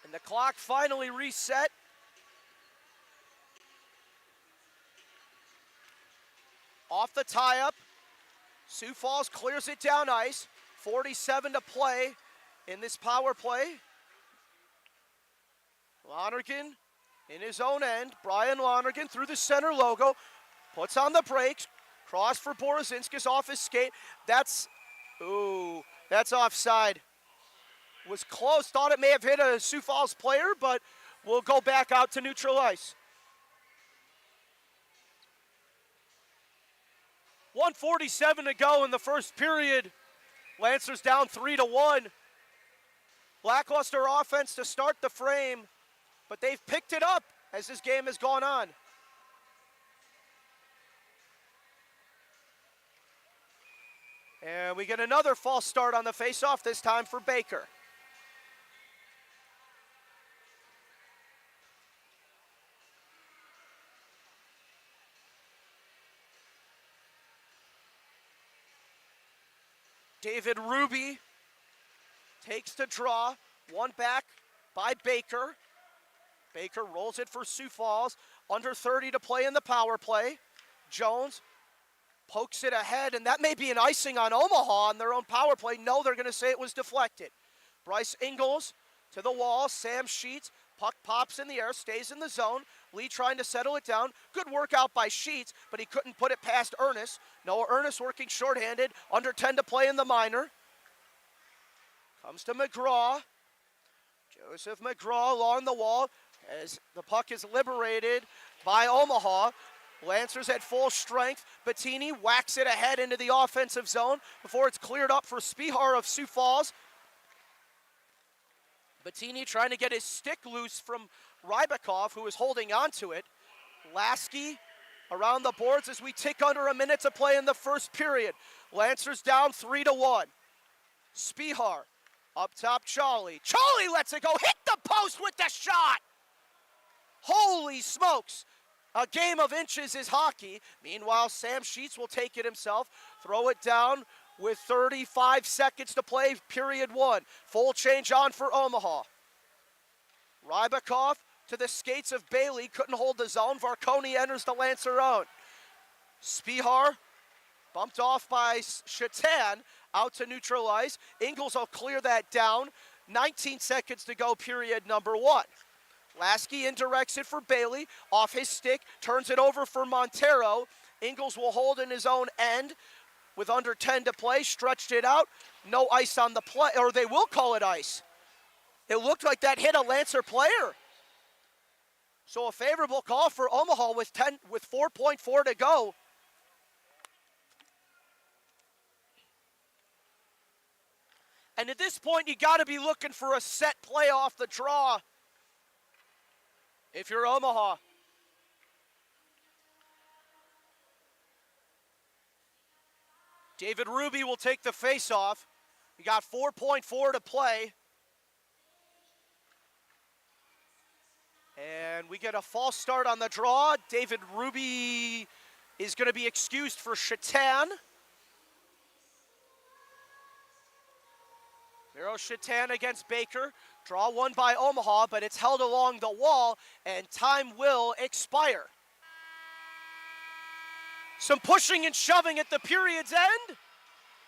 And the clock finally reset. Off the tie-up. Sioux Falls clears it down ice. 47 to play in this power play. Lonergan in his own end. Brian Lonergan through the center logo. Puts on the brakes. Cross for Borozinskis off his skate. That's offside. Was close. Thought it may have hit a Sioux Falls player, but we'll go back out to neutral ice. 1:47 to go in the first period. Lancers down 3-1. Lackluster offense to start the frame, but they've picked it up as this game has gone on. And we get another false start on the faceoff, this time for Baker. David Ruby takes the draw, one back by Baker. Baker rolls it for Sioux Falls, under 30 to play in the power play. Jones pokes it ahead, and that may be an icing on Omaha on their own power play. No, they're going to say it was deflected. Bryce Ingles to the wall, Sam Sheets, puck pops in the air, stays in the zone. Lee trying to settle it down. Good work out by Sheets, but he couldn't put it past Ernest. Noah Ernest working shorthanded, under 10 to play in the minor. Comes to McGraw. Joseph McGraw along the wall as the puck is liberated by Omaha. Lancers at full strength. Bettini whacks it ahead into the offensive zone before it's cleared up for Spihar of Sioux Falls. Bettini trying to get his stick loose from Rybakov, who is holding on to it. Lasky around the boards as we tick under a minute to play in the first period. Lancers down 3-1. Spihar up top, Charlie. Charlie lets it go, hit the post with the shot! Holy smokes! A game of inches is hockey. Meanwhile, Sam Sheets will take it himself, throw it down with 35 seconds to play, period one. Full change on for Omaha. Rybakov to the skates of Bailey, couldn't hold the zone. Varconi enters the Lancer own. Spihar bumped off by Shatan, out to neutral ice. Ingles will clear that down. 19 seconds to go, period number one. Lasky indirects it for Bailey, off his stick, turns it over for Montero. Ingles will hold in his own end with under 10 to play, stretched it out. No ice on the play, or they will call it ice. It looked like that hit a Lancer player. So a favorable call for Omaha with 4.4 to go. And at this point, you got to be looking for a set play off the draw if you're Omaha. David Ruby will take the face-off. You got 4.4 to play. And we get a false start on the draw. David Ruby is going to be excused for Shatan. Miro Shatan against Baker. Draw won by Omaha, but it's held along the wall, and time will expire. Some pushing and shoving at the period's end.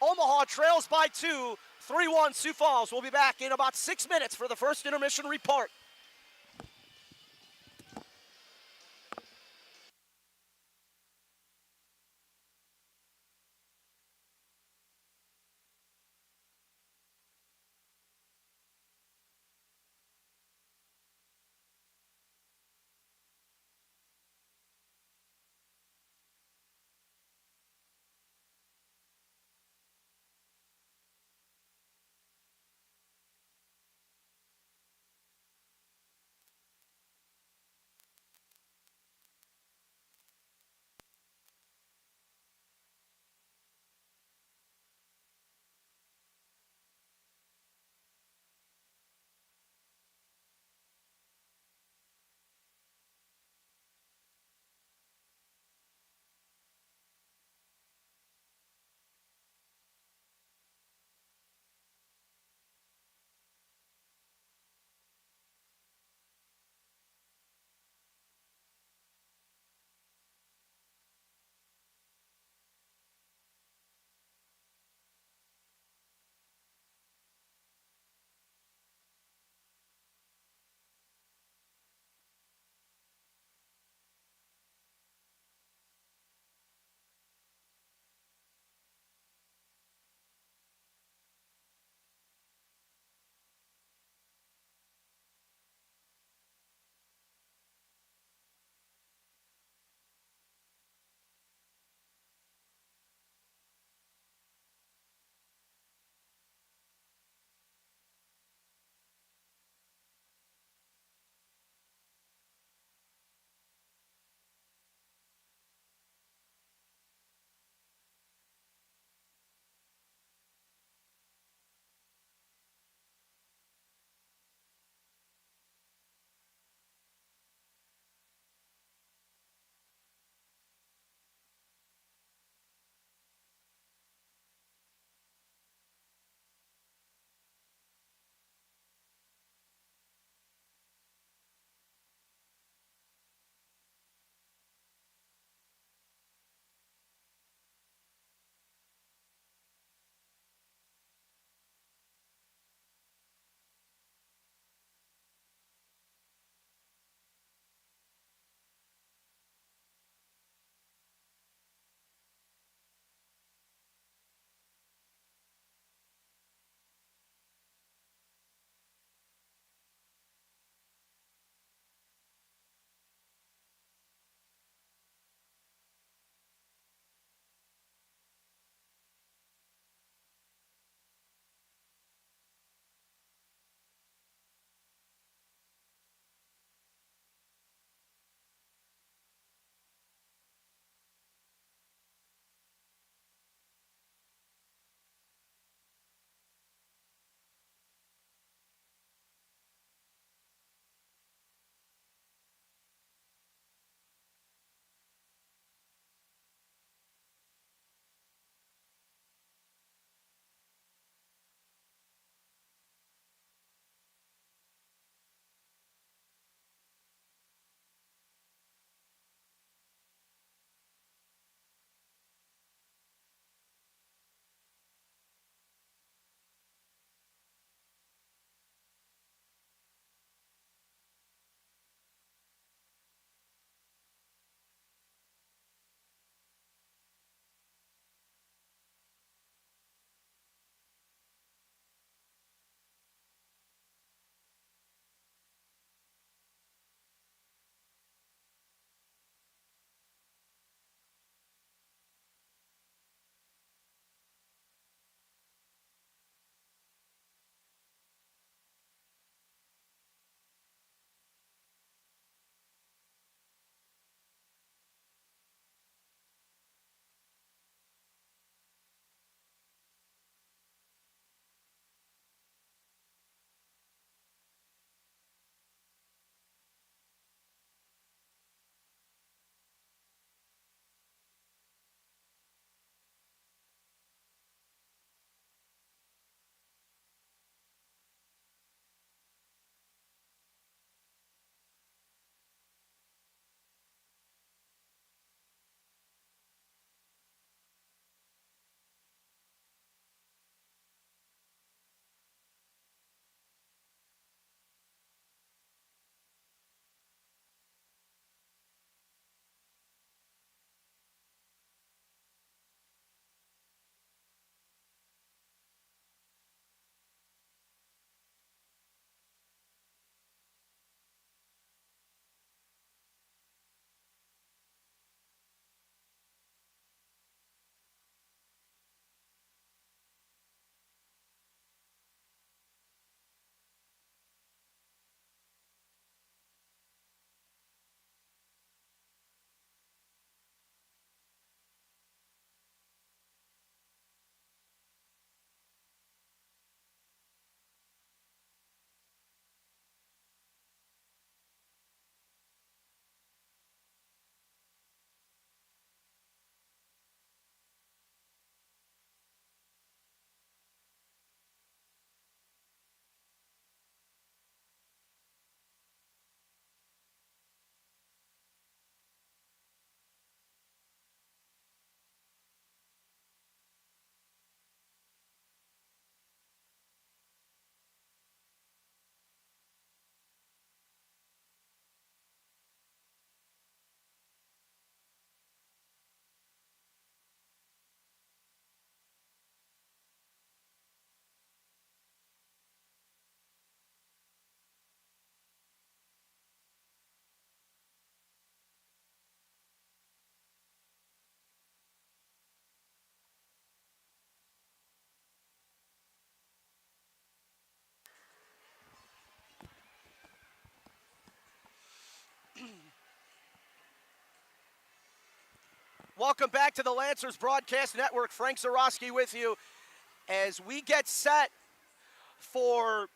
Omaha trails by 2, 3-1 Sioux Falls. We'll be back in about 6 minutes for the first intermission report. Welcome back to the Lancers Broadcast Network. Frank Zarowski with you as we get set for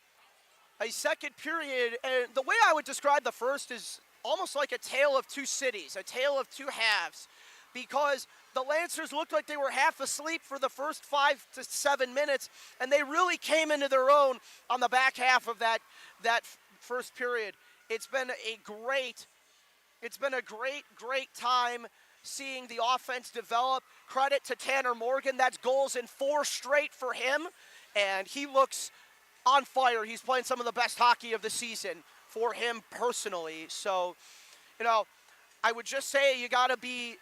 a second period. And the way I would describe the first is almost like a tale of two cities, a tale of two halves, because the Lancers looked like they were half asleep for the first 5 to 7 minutes, and they really came into their own on the back half of that first period. It's been a great time seeing the offense develop. Credit to Tanner Morgan. That's goals in 4 straight for him, and he looks on fire. He's playing some of the best hockey of the season for him personally. So, I would just say you got to be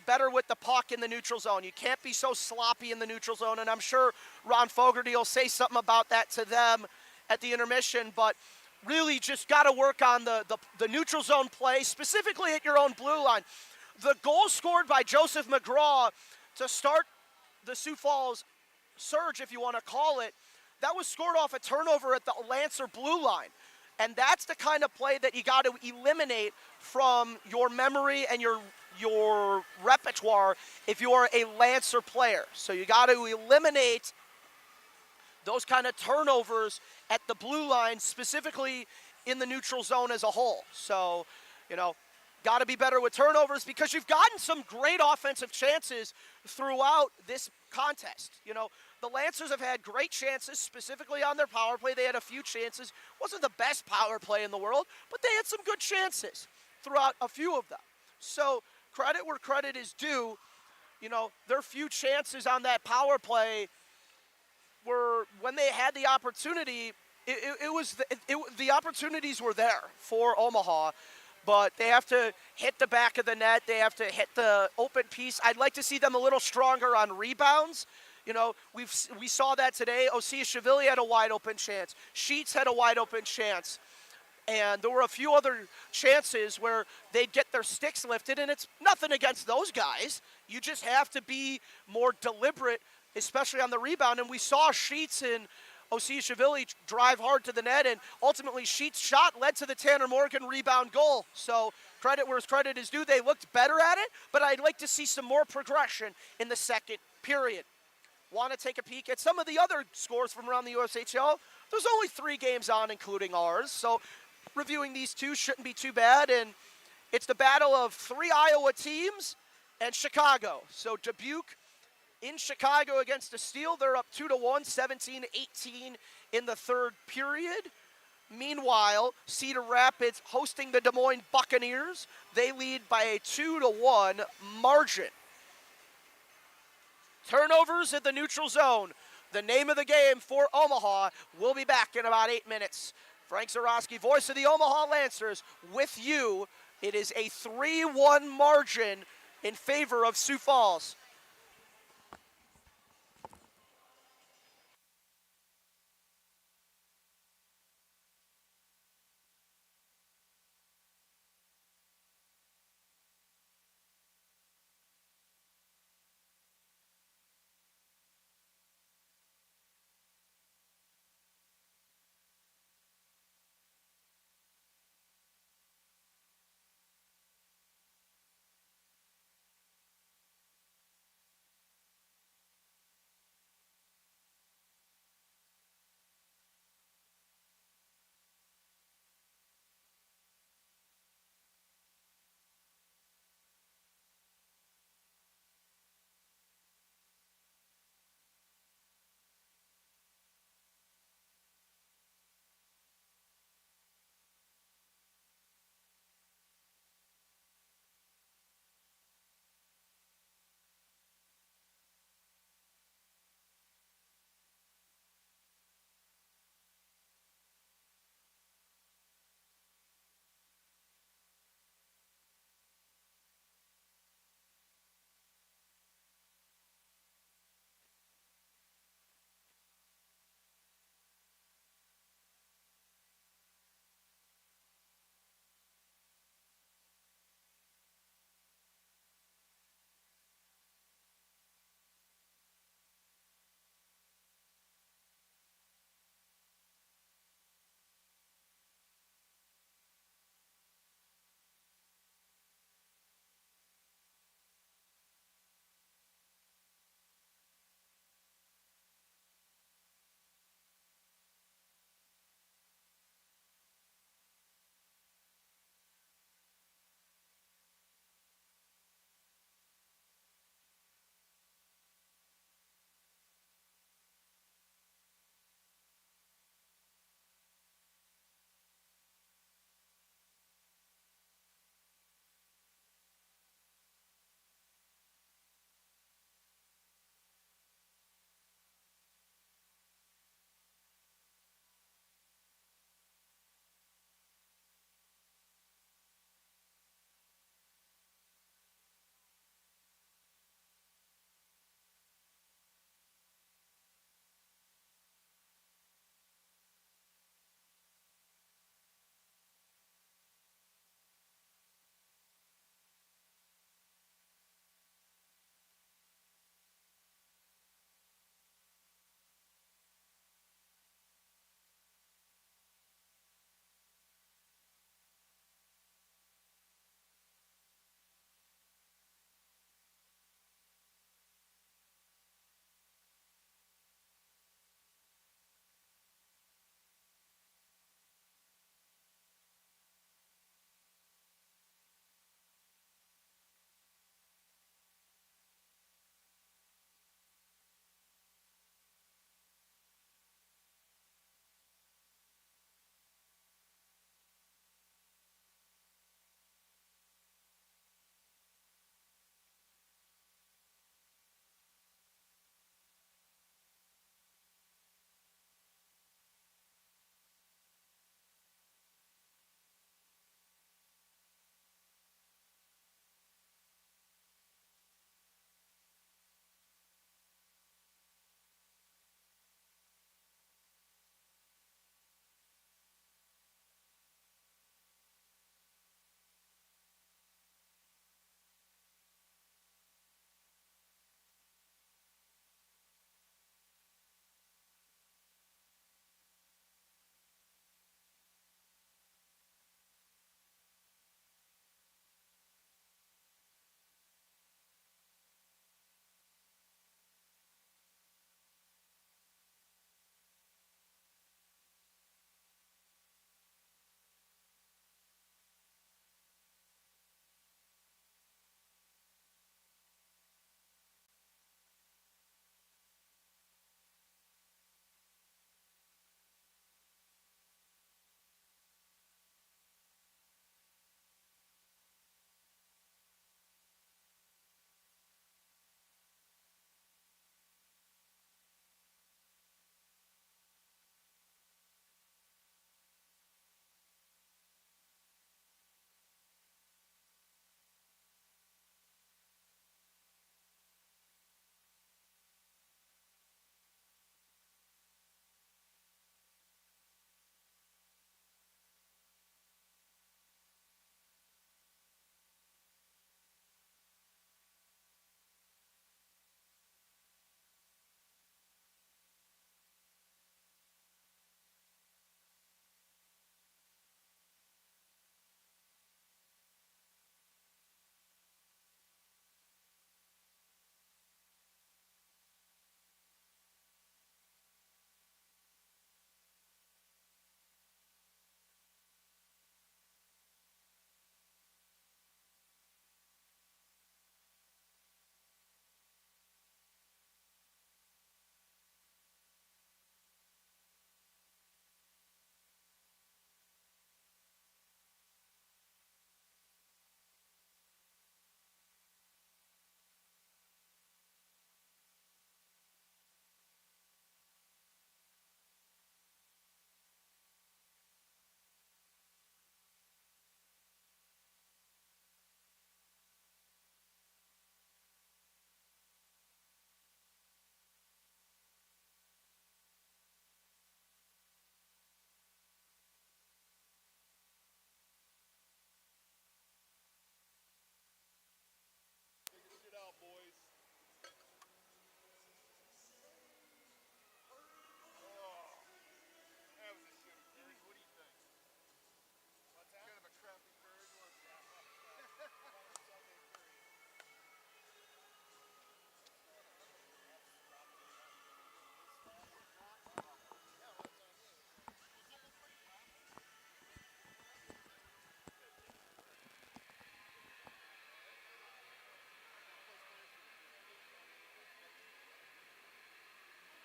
better with the puck in the neutral zone. You can't be so sloppy in the neutral zone, and I'm sure Ron Fogarty will say something about that to them at the intermission, but really just got to work on the neutral zone play, specifically at your own blue line. The goal scored by Joseph McGraw to start the Sioux Falls surge, if you want to call it, that was scored off a turnover at the Lancer blue line. And that's the kind of play that you got to eliminate from your memory and your repertoire if you are a Lancer player. So you got to eliminate those kind of turnovers at the blue line, specifically in the neutral zone as a whole. So, got to be better with turnovers because you've gotten some great offensive chances throughout this contest. The Lancers have had great chances, specifically on their power play. They had a few chances. Wasn't the best power play in the world, but they had some good chances throughout a few of them. So credit where credit is due. Their few chances on that power play were when they had the opportunity. The opportunities were there for Omaha. But they have to hit the back of the net. They have to hit the open piece. I'd like to see them a little stronger on rebounds. We saw that today. Osiashvili had a wide open chance. Sheets had a wide open chance. And there were a few other chances where they'd get their sticks lifted, and it's nothing against those guys. You just have to be more deliberate, especially on the rebound. And we saw Sheets and Osiashvili drive hard to the net, and ultimately Sheets' shot led to the Tanner Morgan rebound goal. So credit where credit is due. They looked better at it, but I'd like to see some more progression in the second period. Want to take a peek at some of the other scores from around the USHL? There's only 3 games on, including ours, so reviewing these 2 shouldn't be too bad. And it's the battle of 3 Iowa teams and Chicago. So Dubuque in Chicago against the Steel, they're up 2-1, 17-18 in the third period. Meanwhile, Cedar Rapids hosting the Des Moines Buccaneers. They lead by a 2-1 margin. Turnovers at the neutral zone. The name of the game for Omaha. We'll be back in about 8 minutes. Frank Zarowski, voice of the Omaha Lancers, with you. It is a 3-1 margin in favor of Sioux Falls.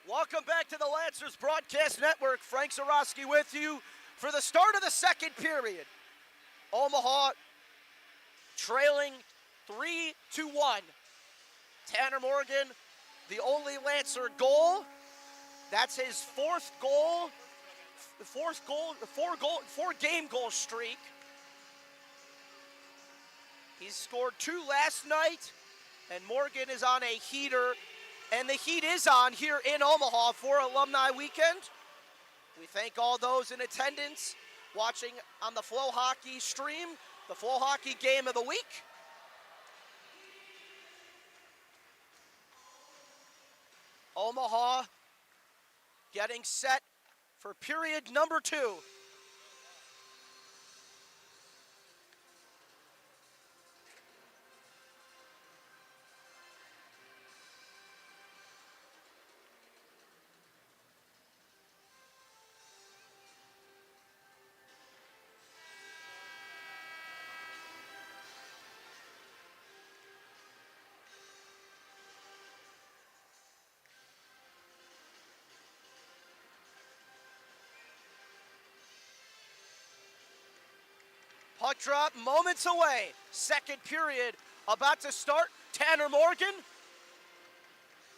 Welcome back to the Lancers Broadcast Network. Frank Zarowski with you for the start of the second period. Omaha trailing 3-1. Tanner Morgan, the only Lancer goal. That's his four-game goal streak. He's scored 2 last night, and Morgan is on a heater. And the heat is on here in Omaha for Alumni Weekend. We thank all those in attendance watching on the FloHockey stream, the FloHockey game of the week. Omaha getting set for period number 2. Puck drop moments away. Second period about to start. Tanner Morgan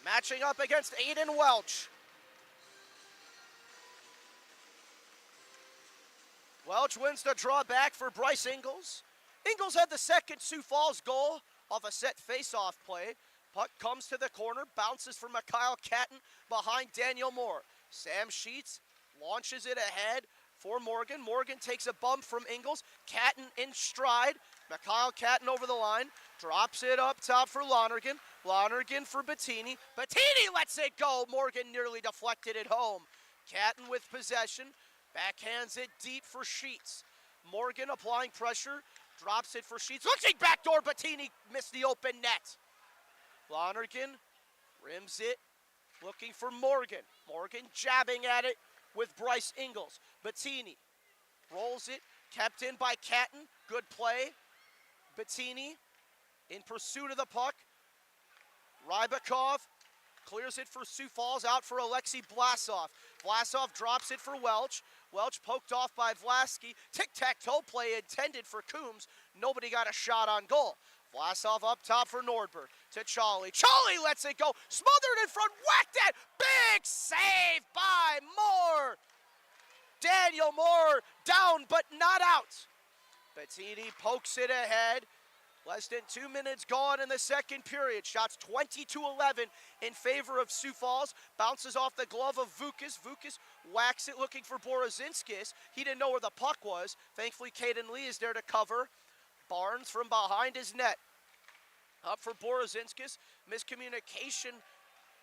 matching up against Aiden Welch. Welch wins the draw back for Bryce Ingles. Ingles had the second Sioux Falls goal off a set face-off play. Puck comes to the corner, bounces for Mikhail Catton behind Daniel Moore. Sam Sheets launches it ahead for Morgan. Morgan takes a bump from Ingles. Catton in stride. Mikhail Catton over the line. Drops it up top for Lonergan. Lonergan for Bettini. Bettini lets it go. Morgan nearly deflected it home. Catton with possession. Backhands it deep for Sheets. Morgan applying pressure. Drops it for Sheets. Looking backdoor. Bettini missed the open net. Lonergan rims it. Looking for Morgan. Morgan jabbing at it with Bryce Ingles. Bettini rolls it, kept in by Catton. Good play. Bettini in pursuit of the puck. Rybakov clears it for Sioux Falls, out for Alexei Vlasov. Vlasov drops it for Welch. Welch poked off by Vlasky. Tic-tac-toe play intended for Coombs. Nobody got a shot on goal. Vlasov up top for Nordberg to Charlie. Charlie lets it go. Smothered in front. Whacked it. Big save by Moore. Daniel Moore down but not out. Bettini pokes it ahead. Less than 2 minutes gone in the second period. Shots 20-11 in favor of Sioux Falls. Bounces off the glove of Vukas. Vukas whacks it looking for Borozinskis. He didn't know where the puck was. Thankfully, Caden Lee is there to cover. Barnes from behind his net. Up for Borozinskis. Miscommunication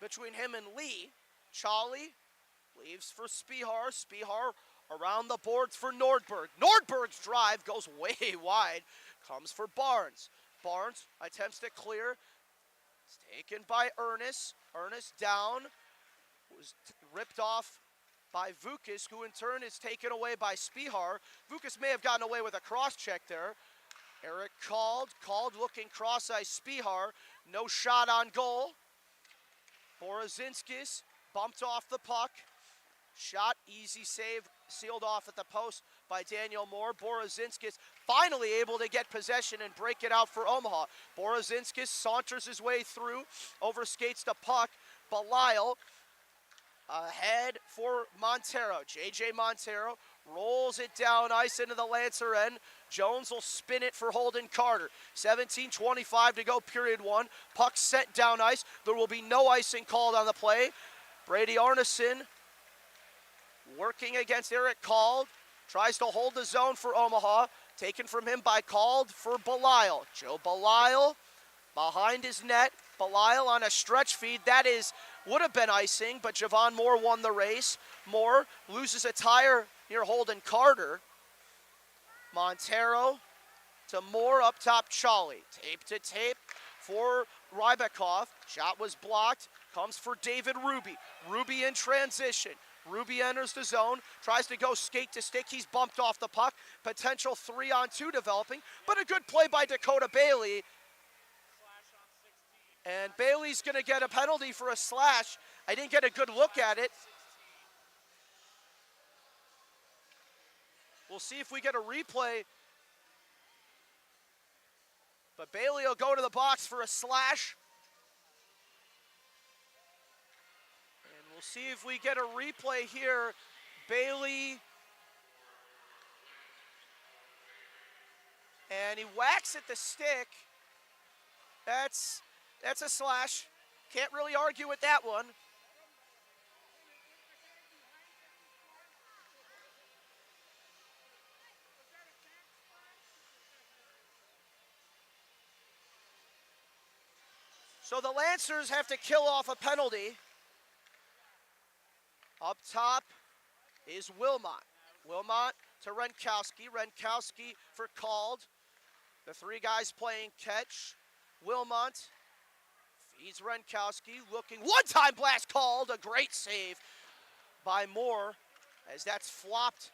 between him and Lee. Charlie leaves for Spihar. Spihar around the boards for Nordberg. Nordberg's drive goes way wide. Comes for Barnes. Barnes attempts to clear. It's taken by Ernest. Ernest down. Was ripped off by Vukas, who in turn is taken away by Spihar. Vukas may have gotten away with a cross-check there. Eric called looking cross-eye Spihar. No shot on goal. Borozinskis bumped off the puck. Shot, easy save, sealed off at the post by Daniel Moore. Borozinskis finally able to get possession and break it out for Omaha. Borozinskis saunters his way through, overskates the puck. Belial ahead for Montero. J.J. Montero rolls it down ice into the Lancer end. Jones will spin it for Holden Carter. 17:25 to go, period 1. Puck sent down ice. There will be no icing called on the play. Brady Arneson working against Eric Cald. Tries to hold the zone for Omaha. Taken from him by Cald for Belial. Joe Belial behind his net. Belial on a stretch feed. That would have been icing, but Javon Moore won the race. Moore loses a tire near Holden Carter. Montero to Moore, up top Charlie. Tape to tape for Rybakov. Shot was blocked. Comes for David Ruby. Ruby in transition. Ruby enters the zone, tries to go skate to stick. He's bumped off the puck. Potential 3-on-2 developing, but a good play by Dakota Bailey. And Bailey's going to get a penalty for a slash. I didn't get a good look at it. We'll see if we get a replay. But Bailey will go to the box for a slash. And we'll see if we get a replay here. Bailey. And he whacks at the stick. That's a slash. Can't really argue with that one. So the Lancers have to kill off a penalty. Up top is Wilmot. Wilmot to Renkowski. Renkowski for called. The three guys playing catch. Wilmot feeds Renkowski. Looking. One-time blast called. A great save by Moore as that's flopped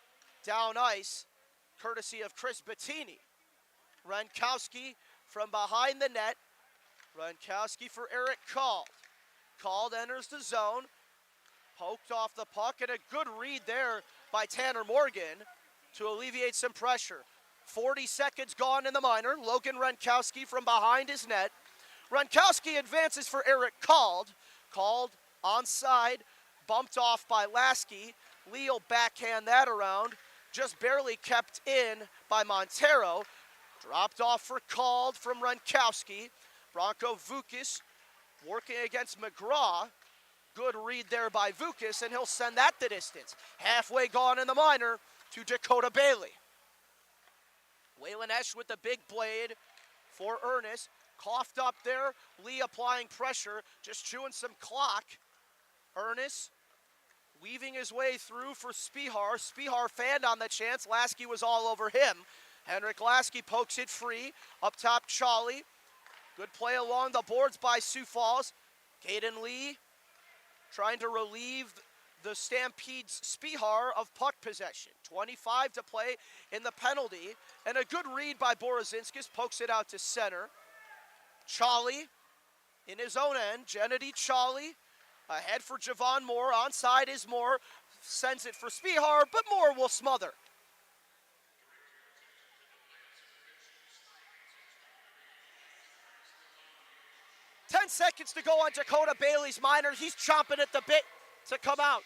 down ice, courtesy of Chris Bettini. Renkowski from behind the net. Renkowski for Eric Called. Called enters the zone. Poked off the puck, and a good read there by Tanner Morgan to alleviate some pressure. 40 seconds gone in the minor. Logan Renkowski from behind his net. Renkowski advances for Eric Called. Called onside, bumped off by Lasky. Lee will backhand that around. Just barely kept in by Montero. Dropped off for Called from Renkowski. Bronco Vukas working against McGraw. Good read there by Vukas, and he'll send that the distance. Halfway gone in the minor to Dakota Bailey. Waylon Esch with the big blade for Ernest. Coughed up there. Lee applying pressure, just chewing some clock. Ernest weaving his way through for Spihar. Spihar fanned on the chance. Lasky was all over him. Henrik Lasky pokes it free. Up top, Charlie. Good play along the boards by Sioux Falls. Caden Lee trying to relieve the Stampede's Spihar of puck possession. 25 to play in the penalty. And a good read by Borozinskis. Pokes it out to center. Charlie in his own end. Gennady Charlie ahead for Javon Moore. Onside is Moore. Sends it for Spihar, but Moore will smother. Seconds to go on Dakota Bailey's minor. He's chomping at the bit to come out.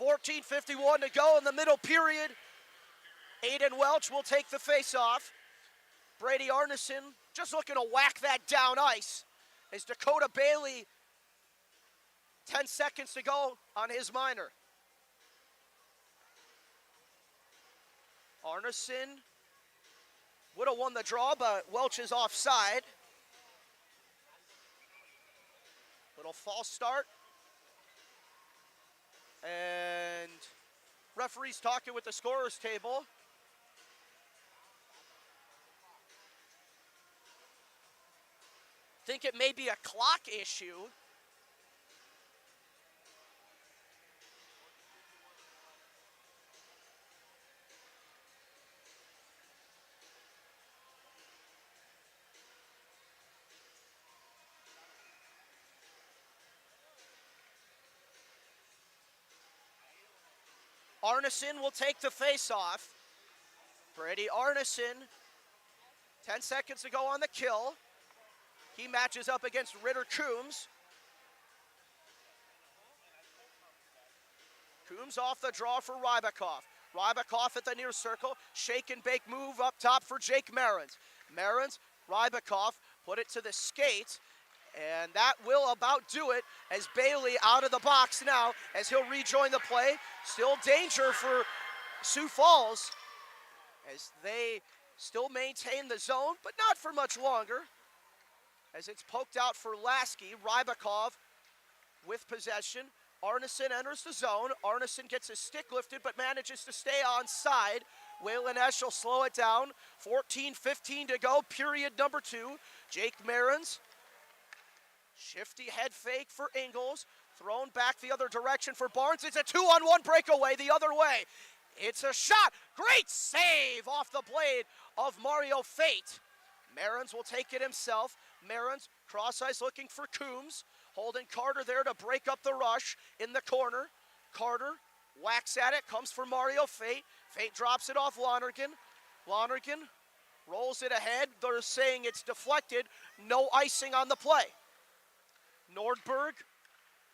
.14:51 to go in the middle period. Aiden Welch will take the face-off. Brady Arneson just looking to whack that down ice as Dakota Bailey, 10 seconds to go on his minor. Arneson would have won the draw, but Welch is offside. Little false start. And referee's talking with the scorer's table. Think it may be a clock issue. Arneson will take the face-off. Brady Arneson, 10 seconds to go on the kill. He matches up against Ritter Coombs. Coombs off the draw for Rybakov. Rybakov at the near circle. Shake and bake move up top for Jake Marins. Marins, Rybakov, put it to the skate. And that will about do it as Bailey out of the box now as he'll rejoin the play. Still danger for Sioux Falls as they still maintain the zone, but not for much longer. As it's poked out for Lasky. Rybakov with possession. Arneson enters the zone. Arneson gets his stick lifted but manages to stay onside. Waylon Esch will slow it down. 14:15 to go, period number 2. Jake Marins. Shifty head fake for Ingles. Thrown back the other direction for Barnes. It's a 2-on-1 breakaway the other way. It's a shot. Great save off the blade of Mario Fate. Marins will take it himself. Marins, cross ice looking for Coombs. Holding Carter there to break up the rush in the corner. Carter whacks at it, comes for Mario Fate. Fate drops it off Lonergan. Lonergan rolls it ahead. They're saying it's deflected. No icing on the play. Nordberg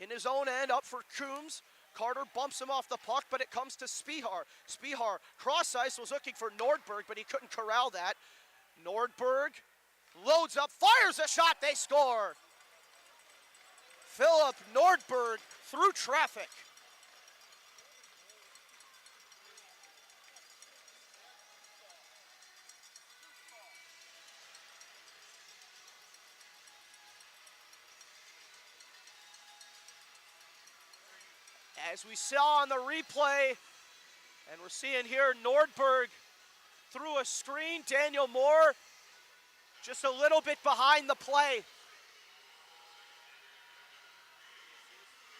in his own end, up for Coombs. Carter bumps him off the puck, but it comes to Spihar. Spihar, cross ice, was looking for Nordberg, but he couldn't corral that. Nordberg loads up, fires a shot, they score. Philip Nordberg through traffic. As we saw on the replay, and we're seeing here Nordberg through a screen. Daniel Moore just a little bit behind the play.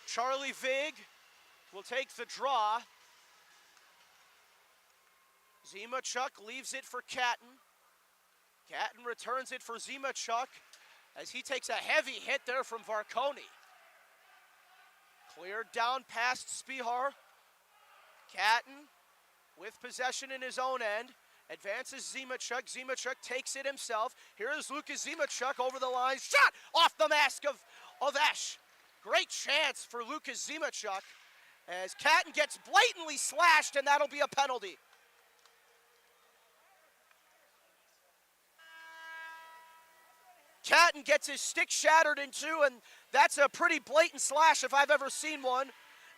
Charlie Vig will take the draw. Zimachuk leaves it for Catton. Catton returns it for Zimachuk as he takes a heavy hit there from Varconi. Cleared down past Spihar. Catton with possession in his own end. Advances Zimachuk. Zimachuk takes it himself. Here is Lucas Zimachuk over the line. Shot off the mask of Esch. Great chance for Lucas Zimachuk as Catton gets blatantly slashed, and that'll be a penalty. Catton gets his stick shattered in two, and that's a pretty blatant slash if I've ever seen one.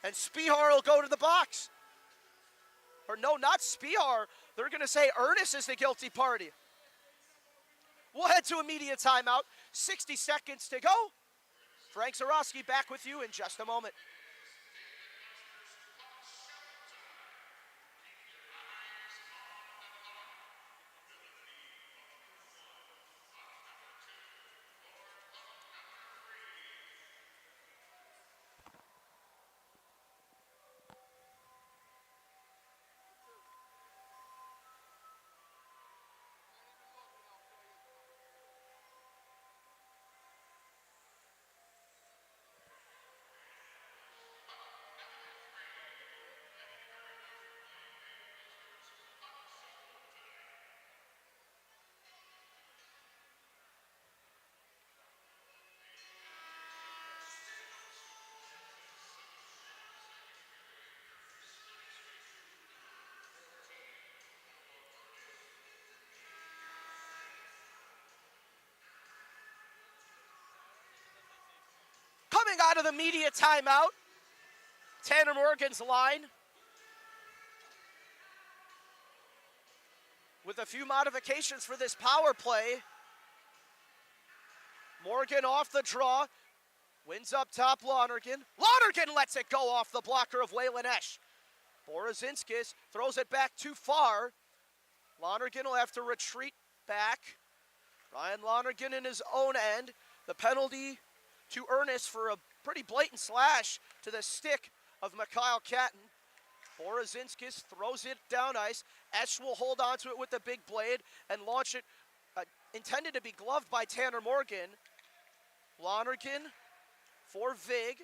And Spihar will go to the box. Or no, not Spihar. They're going to say Ernest is the guilty party. We'll head to immediate timeout. 60 seconds to go. Frank Zarowski back with you in just a moment. Coming out of the media timeout, Tanner Morgan's line with a few modifications for this power play. Morgan off the draw, wins up top Lonergan. Lonergan lets it go off the blocker of Waylon Esch. Borozinskis throws it back too far. Lonergan will have to retreat back. Ryan Lonergan in his own end. The penalty to Ernest for a pretty blatant slash to the stick of Mikhail Catton. Borozinskis throws it down ice. Esch will hold on to it with the big blade and launch it, intended to be gloved by Tanner Morgan. Lonergan for Vig.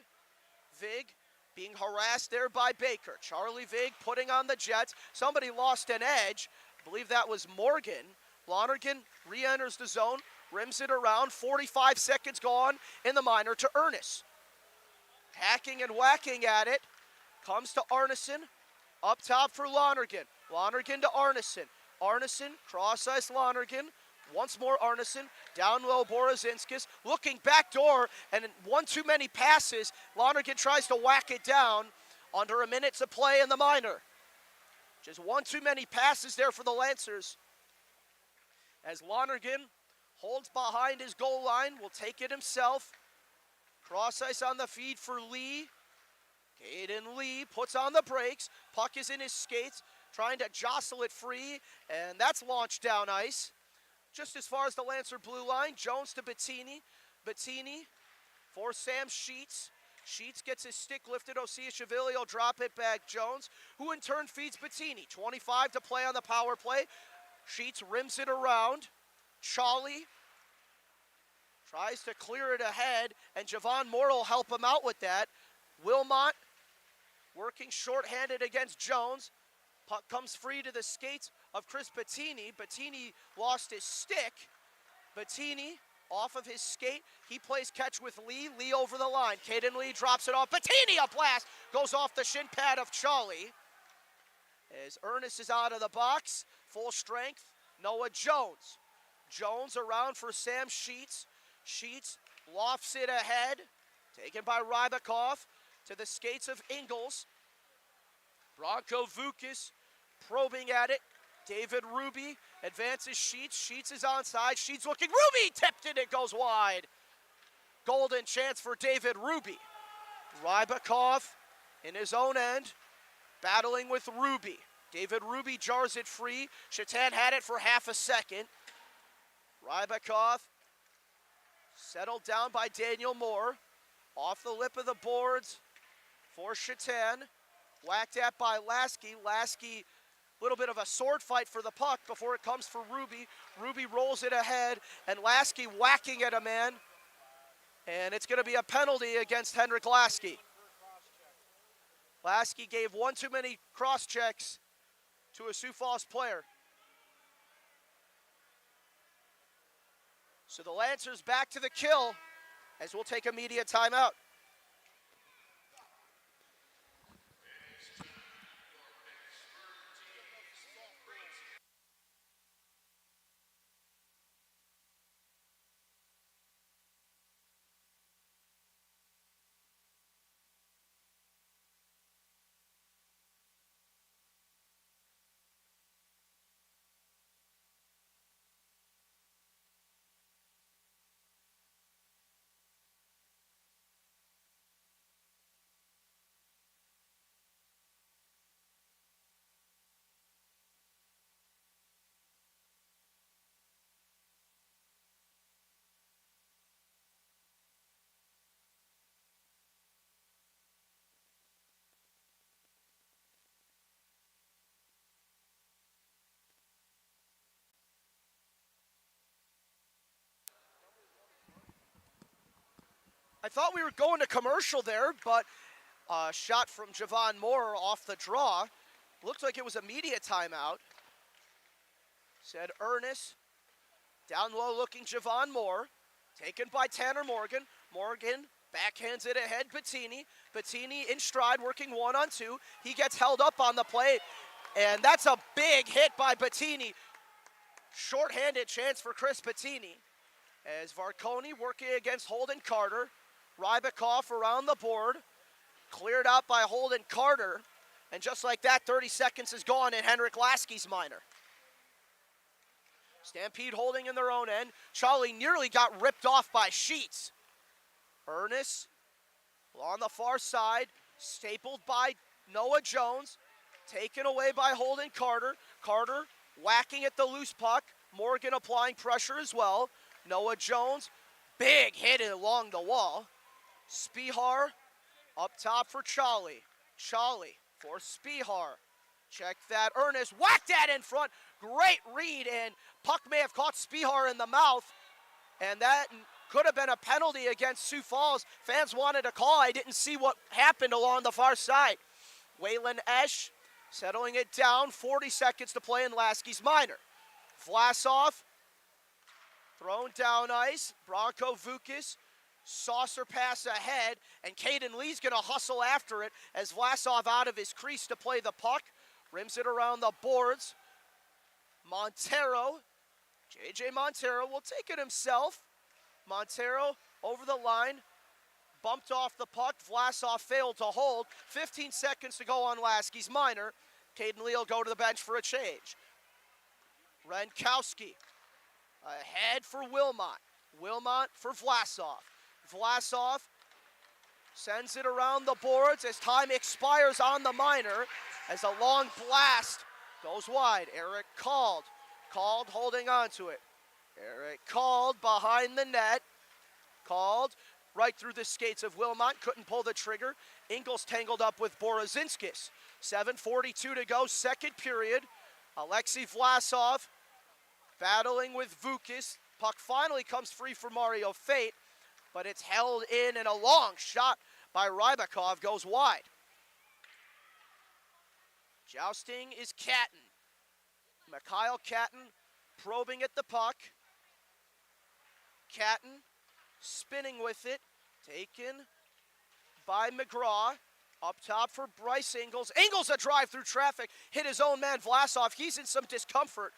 Vig being harassed there by Baker. Charlie Vig putting on the Jets. Somebody lost an edge. I believe that was Morgan. Lonergan re-enters the zone, rims it around. 45 seconds gone in the minor to Ernest. Hacking and whacking at it. Comes to Arneson. Up top for Lonergan. Lonergan to Arneson. Arneson, cross ice Lonergan. Once more Arneson. Down low Borozinskis. Looking back door, and one too many passes. Lonergan tries to whack it down. Under a minute to play in the minor. Just one too many passes there for the Lancers. As Lonergan holds behind his goal line, will take it himself. Cross ice on the feed for Lee. Caden Lee puts on the brakes. Puck is in his skates, trying to jostle it free, and that's launched down ice. Just as far as the Lancer blue line, Jones to Bettini. Bettini for Sam Sheets. Sheets gets his stick lifted. Osiashvili will drop it back. Jones, who in turn feeds Bettini. 25 to play on the power play. Sheets rims it around. Charlie tries to clear it ahead, and Javon Moore will help him out with that. Wilmot working shorthanded against Jones. Puck comes free to the skates of Chris Bettini. Bettini lost his stick. Bettini off of his skate. He plays catch with Lee. Lee over the line. Caden Lee drops it off. Bettini, a blast. Goes off the shin pad of Charlie. As Ernest is out of the box. Full strength. Noah Jones. Jones around for Sam Sheets. Sheets lofts it ahead. Taken by Rybakov to the skates of Ingles. Bronco Vukas probing at it. David Ruby advances Sheets. Sheets is onside. Sheets looking. Ruby tipped it. It goes wide. Golden chance for David Ruby. Rybakov in his own end, battling with Ruby. David Ruby jars it free. Shatan had it for half a second. Rybakov settled down by Daniel Moore. Off the lip of the boards for Shatan. Whacked at by Lasky. Lasky, a little bit of a sword fight for the puck before it comes for Ruby. Ruby rolls it ahead, and Lasky whacking at a man. And it's going to be a penalty against Henrik Lasky. Lasky gave one too many cross checks to a Sioux Falls player. So the Lancers back to the kill as we'll take a media timeout. I thought we were going to commercial there, but a shot from Javon Moore off the draw. Looked like it was a media timeout. Said Ernest. Down low looking Javon Moore. Taken by Tanner Morgan. Morgan backhands it ahead, Bettini. Bettini in stride, working 1-on-2. He gets held up on the play, and that's a big hit by Bettini. Short-handed chance for Chris Bettini. As Varconi working against Holden Carter. Rybakov around the board. Cleared out by Holden Carter. And just like that, 30 seconds is gone in Henrik Lasky's minor. Stampede holding in their own end. Charlie nearly got ripped off by Sheets. Ernest on the far side. Stapled by Noah Jones. Taken away by Holden Carter. Carter whacking at the loose puck. Morgan applying pressure as well. Noah Jones, big hit along the wall. Spihar up top for Charlie. Charlie for Spihar. Check that. Ernest whacked that in front. Great read, and puck may have caught Spihar in the mouth. And that could have been a penalty against Sioux Falls. Fans wanted a call. I didn't see what happened along the far side. Waylon Esch settling it down. 40 seconds to play in Lasky's minor. Vlasov thrown down ice. Bronco Vukas. Saucer pass ahead, and Caden Lee's going to hustle after it as Vlasov out of his crease to play the puck. Rims it around the boards. Montero, J.J. Montero will take it himself. Montero over the line, bumped off the puck. Vlasov failed to hold. 15 seconds to go on Lasky's minor. Caden Lee will go to the bench for a change. Renkowski ahead for Wilmot. Wilmot for Vlasov. Vlasov sends it around the boards as time expires on the minor as a long blast goes wide. Eric Called holding on to it. Eric Called behind the net. Called right through the skates of Wilmot. Couldn't pull the trigger. Ingles tangled up with Borozinskis. 7:42 to go, second period. Alexei Vlasov battling with Vukis. Puck finally comes free for Mario Fate, but it's held in, and a long shot by Rybakov goes wide. Jousting is Catton. Mikhail Catton probing at the puck. Catton spinning with it, taken by McGraw. Up top for Bryce Ingles. Ingles a drive through traffic, hit his own man Vlasov. He's in some discomfort.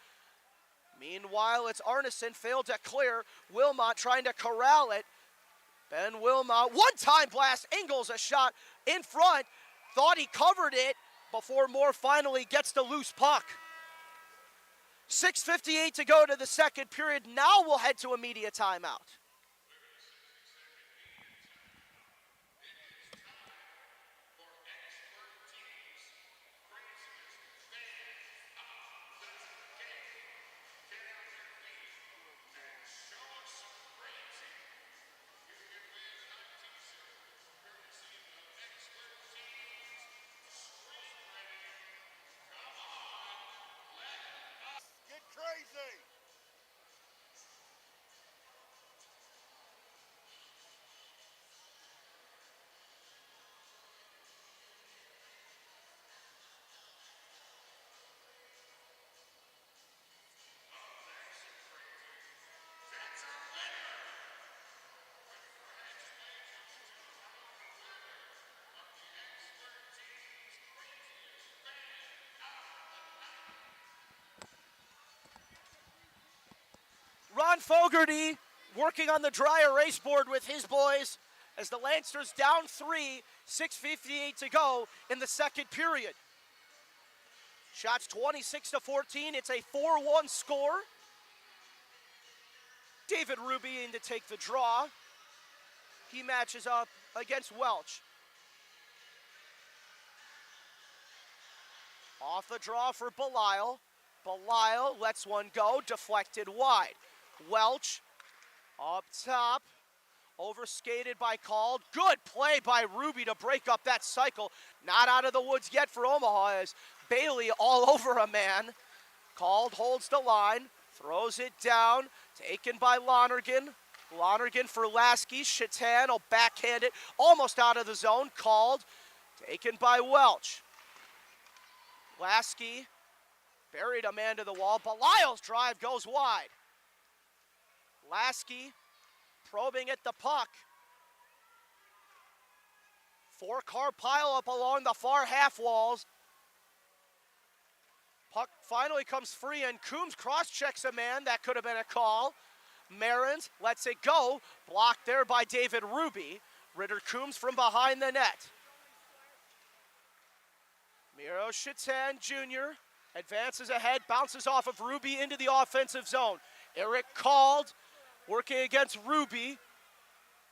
Meanwhile, it's Arneson, failed to clear. Wilmot trying to corral it. Ben Wilmot, one-time blast. Ingles a shot in front. Thought he covered it before Moore finally gets the loose puck. 6:58 to go to the second period. Now we'll head to a media timeout. Crazy! Ron Fogarty working on the dry erase board with his boys as the Lancers down 3, 6:58 to go in the second period. Shots 26-14. It's a 4-1 score. David Ruby in to take the draw. He matches up against Welch. Off the draw for Belisle. Belisle lets one go, deflected wide. Welch up top, overskated by Cald. Good play by Ruby to break up that cycle. Not out of the woods yet for Omaha as Bailey all over a man. Cald holds the line, throws it down, taken by Lonergan. Lonergan for Lasky. Shatan will backhand it, almost out of the zone. Cald, taken by Welch. Lasky buried a man to the wall. Belisle's drive goes wide. Lasky probing at the puck. 4-car pileup along the far half walls. Puck finally comes free, and Coombs cross-checks a man. That could have been a call. Marins lets it go. Blocked there by David Ruby. Ritter Coombs from behind the net. Miro Shatan Jr. advances ahead, bounces off of Ruby into the offensive zone. Eric Cald working against Ruby.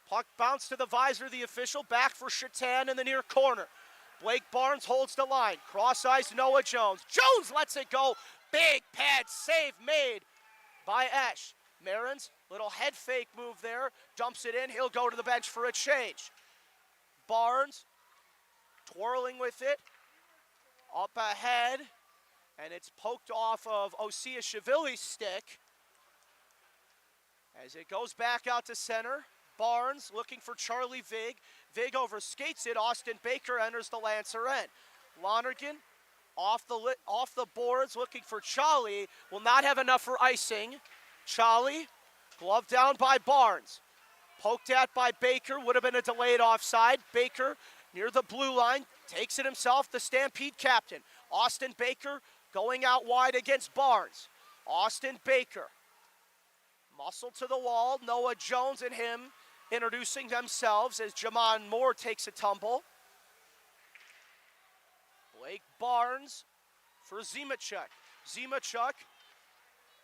Puck bounced to the visor of the official. Back for Shatan in the near corner. Blake Barnes holds the line. Cross-eyes Noah Jones. Jones lets it go. Big pad save made by Esch. Marins, little head fake move there. Dumps it in. He'll go to the bench for a change. Barnes twirling with it. Up ahead. And it's poked off of Osea Shavilli's stick. As it goes back out to center, Barnes looking for Charlie Vig. Vig overskates it. Austin Baker enters the Lancer end. Lonergan off the boards looking for Charlie. Will not have enough for icing. Charlie, glove down by Barnes. Poked at by Baker. Would have been a delayed offside. Baker near the blue line. Takes it himself, the Stampede captain. Austin Baker going out wide against Barnes. Austin Baker. Muscle to the wall. Noah Jones and him introducing themselves as Jamon Moore takes a tumble. Blake Barnes for Zimachuk. Zimachuk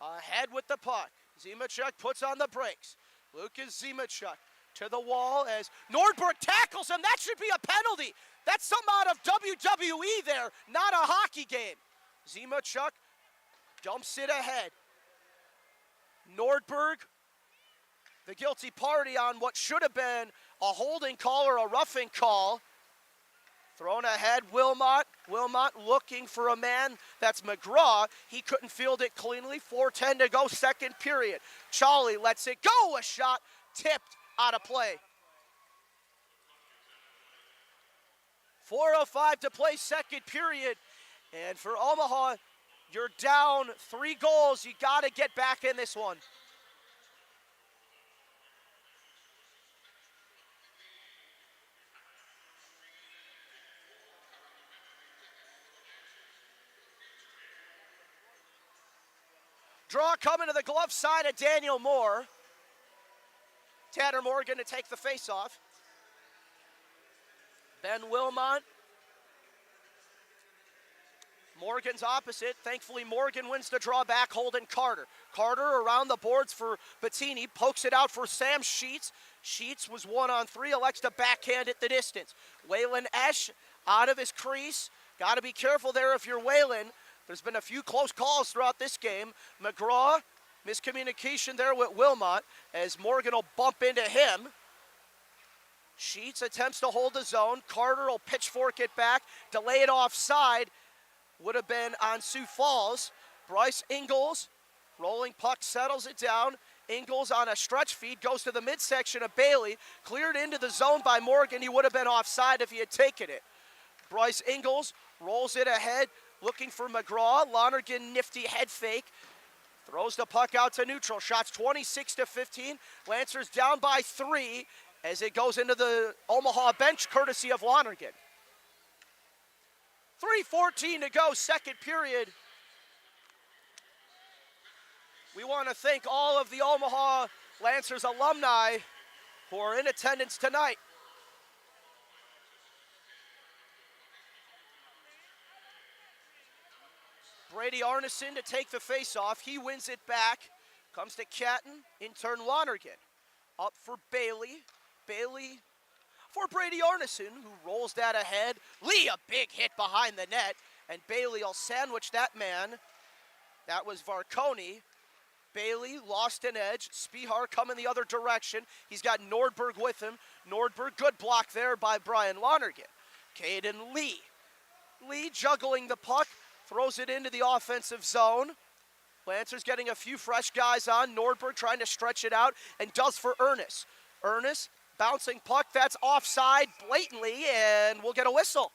ahead with the puck. Zimachuk puts on the brakes. Lucas Zimachuk to the wall as Nordberg tackles him. That should be a penalty. That's something out of WWE there, not a hockey game. Zimachuk dumps it ahead. Nordberg the guilty party on what should have been a holding call or a roughing call. Thrown ahead, Wilmot. Wilmot looking for a man. That's McGraw. He couldn't field it cleanly. 4:10 to go, second period. Charlie lets it go. A shot tipped out of play. 4:05 to play, second period. And for Omaha, you're down 3 goals. You got to get back in this one. Draw coming to the glove side of Daniel Moore. Tanner Morgan to take the faceoff. Ben Wilmot. Morgan's opposite. Thankfully, Morgan wins the draw back, holding Carter. Carter around the boards for Bettini. Pokes it out for Sam Sheets. Sheets was 1-on-3. Elects to backhand at the distance. Waylon Esch out of his crease. Got to be careful there if you're Waylon. There's been a few close calls throughout this game. McGraw, miscommunication there with Wilmot as Morgan will bump into him. Sheets attempts to hold the zone. Carter will pitchfork it back. Delay it offside. Would have been on Sioux Falls. Bryce Ingles, rolling puck, settles it down. Ingles on a stretch feed, goes to the midsection of Bailey. Cleared into the zone by Morgan. He would have been offside if he had taken it. Bryce Ingles rolls it ahead, looking for McGraw. Lonergan, nifty head fake. Throws the puck out to neutral. Shots 26-15. Lancers down by 3 as it goes into the Omaha bench, courtesy of Lonergan. 3:14 to go, second period. We want to thank all of the Omaha Lancers alumni who are in attendance tonight. Brady Arneson to take the face-off. He wins it back. Comes to Catton. In turn, Lonergan. Up for Bailey. Bailey for Brady Arneson, who rolls that ahead. Lee, a big hit behind the net. And Bailey will sandwich that man. That was Varconi. Bailey lost an edge. Spihar coming the other direction. He's got Nordberg with him. Nordberg, good block there by Brian Lonergan. Caden Lee. Lee juggling the puck. Throws it into the offensive zone. Lancers getting a few fresh guys on. Nordberg trying to stretch it out and does for Ernest. Ernest bouncing puck. That's offside blatantly, and we'll get a whistle.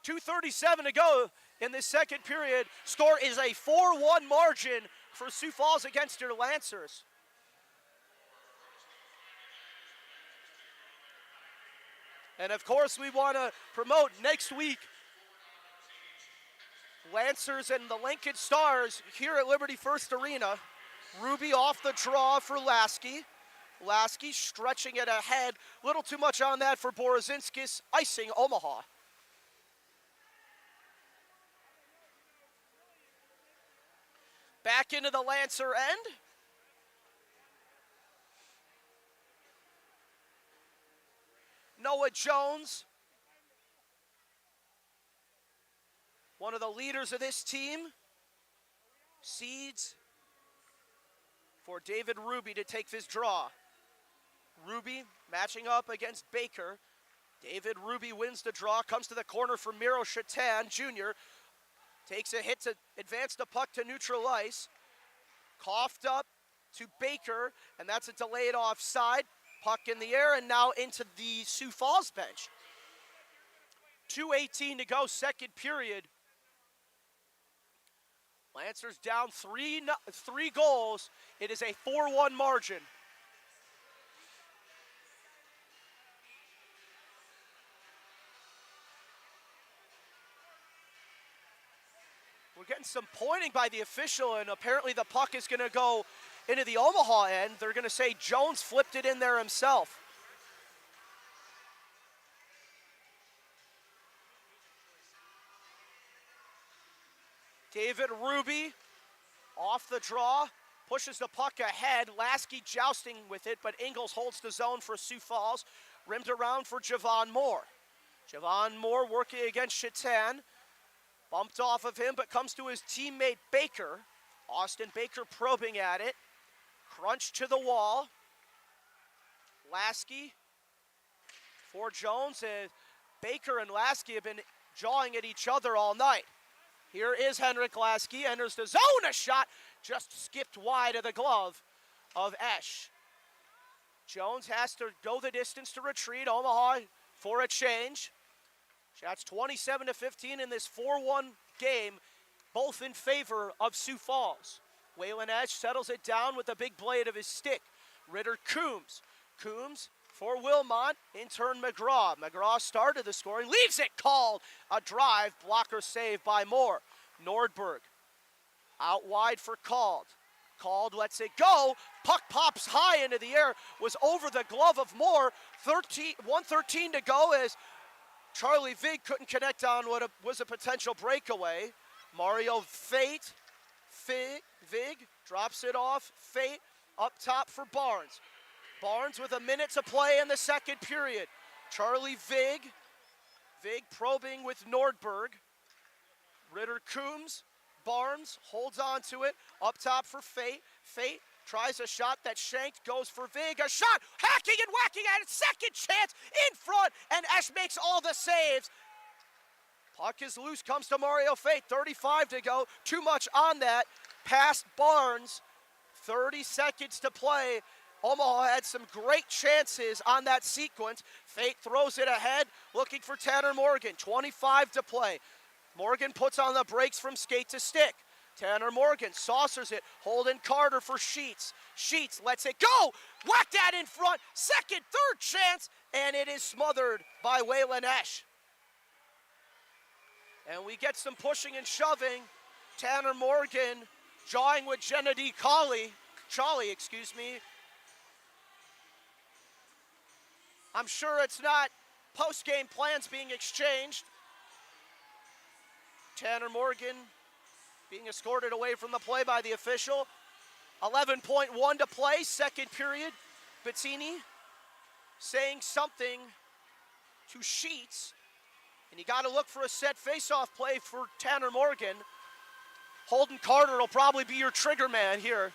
.237 to go in this second period. Score is a 4-1 margin for Sioux Falls against your Lancers. And of course, we want to promote next week Lancers and the Lincoln Stars here at Liberty First Arena. Ruby off the draw for Lasky. Lasky stretching it ahead. Little too much on that for Borozinskis, icing Omaha. Back into the Lancer end. Noah Jones, one of the leaders of this team, seeds for David Ruby to take his draw. Ruby matching up against Baker. David Ruby wins the draw, comes to the corner for Miro Chatan Jr., takes a hit to advance the puck to neutral ice. Coughed up to Baker, and that's a delayed offside. Puck in the air, and now into the Sioux Falls bench. 2:18 to go, second period. Lancers down three goals. It is a 4-1 margin. We're getting some pointing by the official, and apparently the puck is going to go into the Omaha end. They're going to say Jones flipped it in there himself. David Ruby off the draw, pushes the puck ahead. Lasky jousting with it, but Ingles holds the zone for Sioux Falls. Rimmed around for Javon Moore. Javon Moore working against Chatan. Bumped off of him, but comes to his teammate Baker. Austin Baker probing at it. Crunch to the wall. Lasky for Jones, and Baker and Lasky have been jawing at each other all night. Here is Henrik Lasky, enters the zone, a shot just skipped wide of the glove of Esch. Jones has to go the distance to retreat. Omaha for a change. Shots 27-15 in this 4-1 game, both in favor of Sioux Falls. Waylon Esch settles it down with the big blade of his stick. Ritter Coombs. Coombs for Wilmot, in turn McGraw. McGraw started the scoring, leaves it called. A drive, blocker save by Moore. Nordberg out wide for Called. Called lets it go. Puck pops high into the air, was over the glove of Moore. 1:13 to go as Charlie Vig couldn't connect on what was a potential breakaway. Mario Vig drops it off. Fate up top for Barnes. Barnes with a minute to play in the second period. Charlie Vig probing with Nordberg. Ritter Coombs, Barnes holds on to it. Up top for Fate. Fate tries a shot that shanked, goes for Vig. A shot, hacking and whacking at it. Second chance in front, and Esch makes all the saves. Puck is loose, comes to Mario Fate. 35 to go, too much on that. Past Barnes, 30 seconds to play. Omaha had some great chances on that sequence. Fate throws it ahead, looking for Tanner Morgan. 25 to play. Morgan puts on the brakes from skate to stick. Tanner Morgan saucers it. Holden Carter for Sheets. Sheets lets it go. Whack that in front. Second, third chance, and it is smothered by Waylon Esch. And we get some pushing and shoving. Tanner Morgan jawing with Gennady Charlie, excuse me. I'm sure it's not post-game plans being exchanged. Tanner Morgan being escorted away from the play by the official. 11.1 to play, second period. Bettini saying something to Sheets. And you got to look for a set face-off play for Tanner Morgan. Holden Carter will probably be your trigger man here.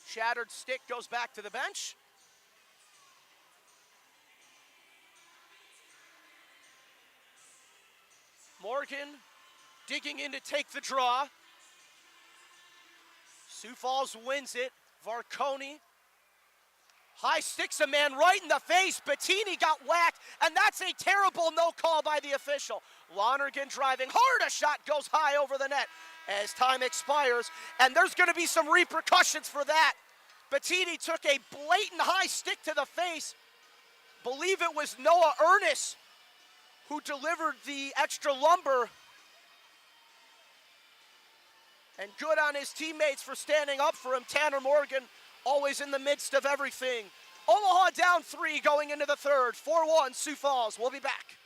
Shattered stick goes back to the bench. Morgan digging in to take the draw. Sioux Falls wins it. Varconi. High sticks a man right in the face. Bettini got whacked, and that's a terrible no call by the official. Lonergan driving hard. A shot goes high over the net as time expires, and there's going to be some repercussions for that. Bettini took a blatant high stick to the face. Believe it was Noah Ernest who delivered the extra lumber. And good on his teammates for standing up for him. Tanner Morgan always in the midst of everything. Omaha down 3 going into the third. 4-1 Sioux Falls. We'll be back.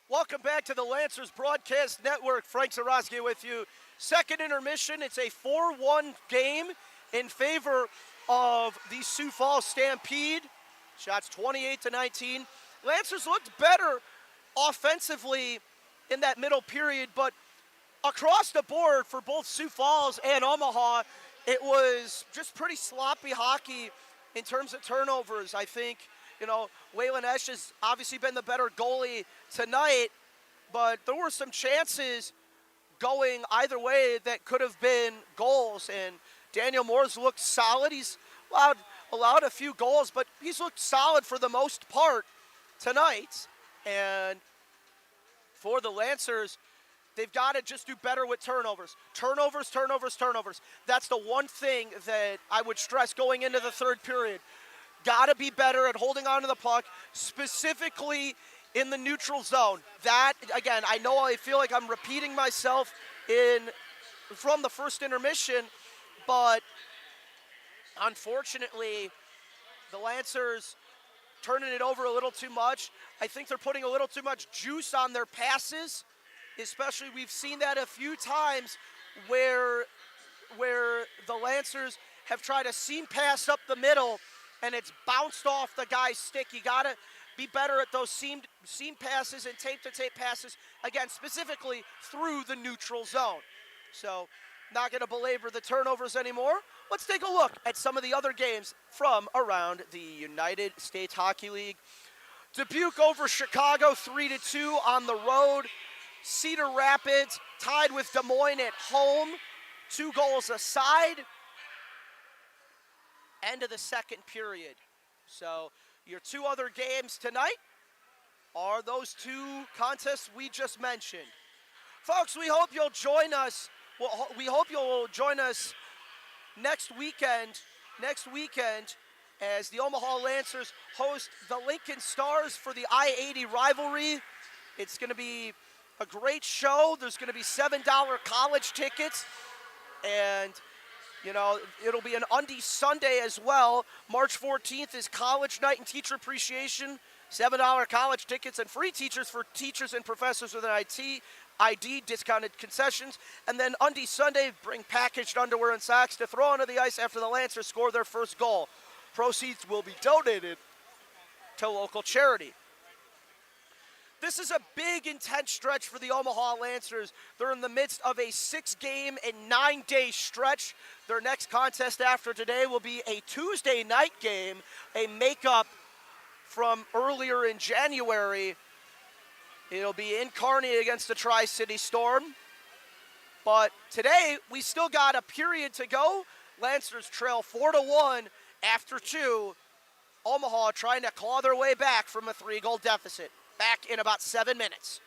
Welcome back to the Lancers Broadcast Network. Frank Zarowski with you. Second intermission. It's a 4-1 game in favor of the Sioux Falls Stampede. Shots 28-19. Lancers looked better offensively in that middle period, but across the board for both Sioux Falls and Omaha, it was just pretty sloppy hockey in terms of turnovers. I think, Waylon Esch has obviously been the better goalie tonight, but there were some chances going either way that could have been goals, and Daniel Moore's looked solid. He's allowed a few goals, but he's looked solid for the most part tonight. And for the Lancers, they've got to just do better with turnovers. Turnovers. That's the one thing that I would stress going into the third period. Got to be better at holding on to the puck, specifically in the neutral zone. That, again, I feel like I'm repeating myself from the first intermission, but unfortunately, the Lancers turning it over a little too much. I think they're putting a little too much juice on their passes, especially we've seen that a few times where the Lancers have tried a seam pass up the middle and it's bounced off the guy's stick. You got to be better at those seam passes and tape-to-tape passes, again, specifically through the neutral zone. So, not going to belabor the turnovers anymore. Let's take a look at some of the other games from around the United States Hockey League. Dubuque over Chicago 3-2 on the road. Cedar Rapids tied with Des Moines at home, 2 goals aside. End of the second period. So your 2 other games tonight are those 2 contests we just mentioned. Folks, we hope you'll join us. We hope you'll join us next weekend as the Omaha Lancers host the Lincoln Stars for the I-80 rivalry. It's going to be a great show. There's going to be $7 college tickets, and it'll be an Undy Sunday as well. March 14th is college night and teacher appreciation. $7 college tickets and free teachers for teachers and professors with an ID, discounted concessions. And then Undy Sunday, bring packaged underwear and socks to throw onto the ice after the Lancers score their first goal. Proceeds will be donated to local charity. This is a big, intense stretch for the Omaha Lancers. They're in the midst of a 6-game and 9-day stretch. Their next contest after today will be a Tuesday night game, a makeup from earlier in January. It'll be in Kearney against the Tri-City Storm. But today, we still got a period to go. Lancers trail 4-1 after 2. Omaha trying to claw their way back from a 3-goal deficit. Back in about 7 minutes.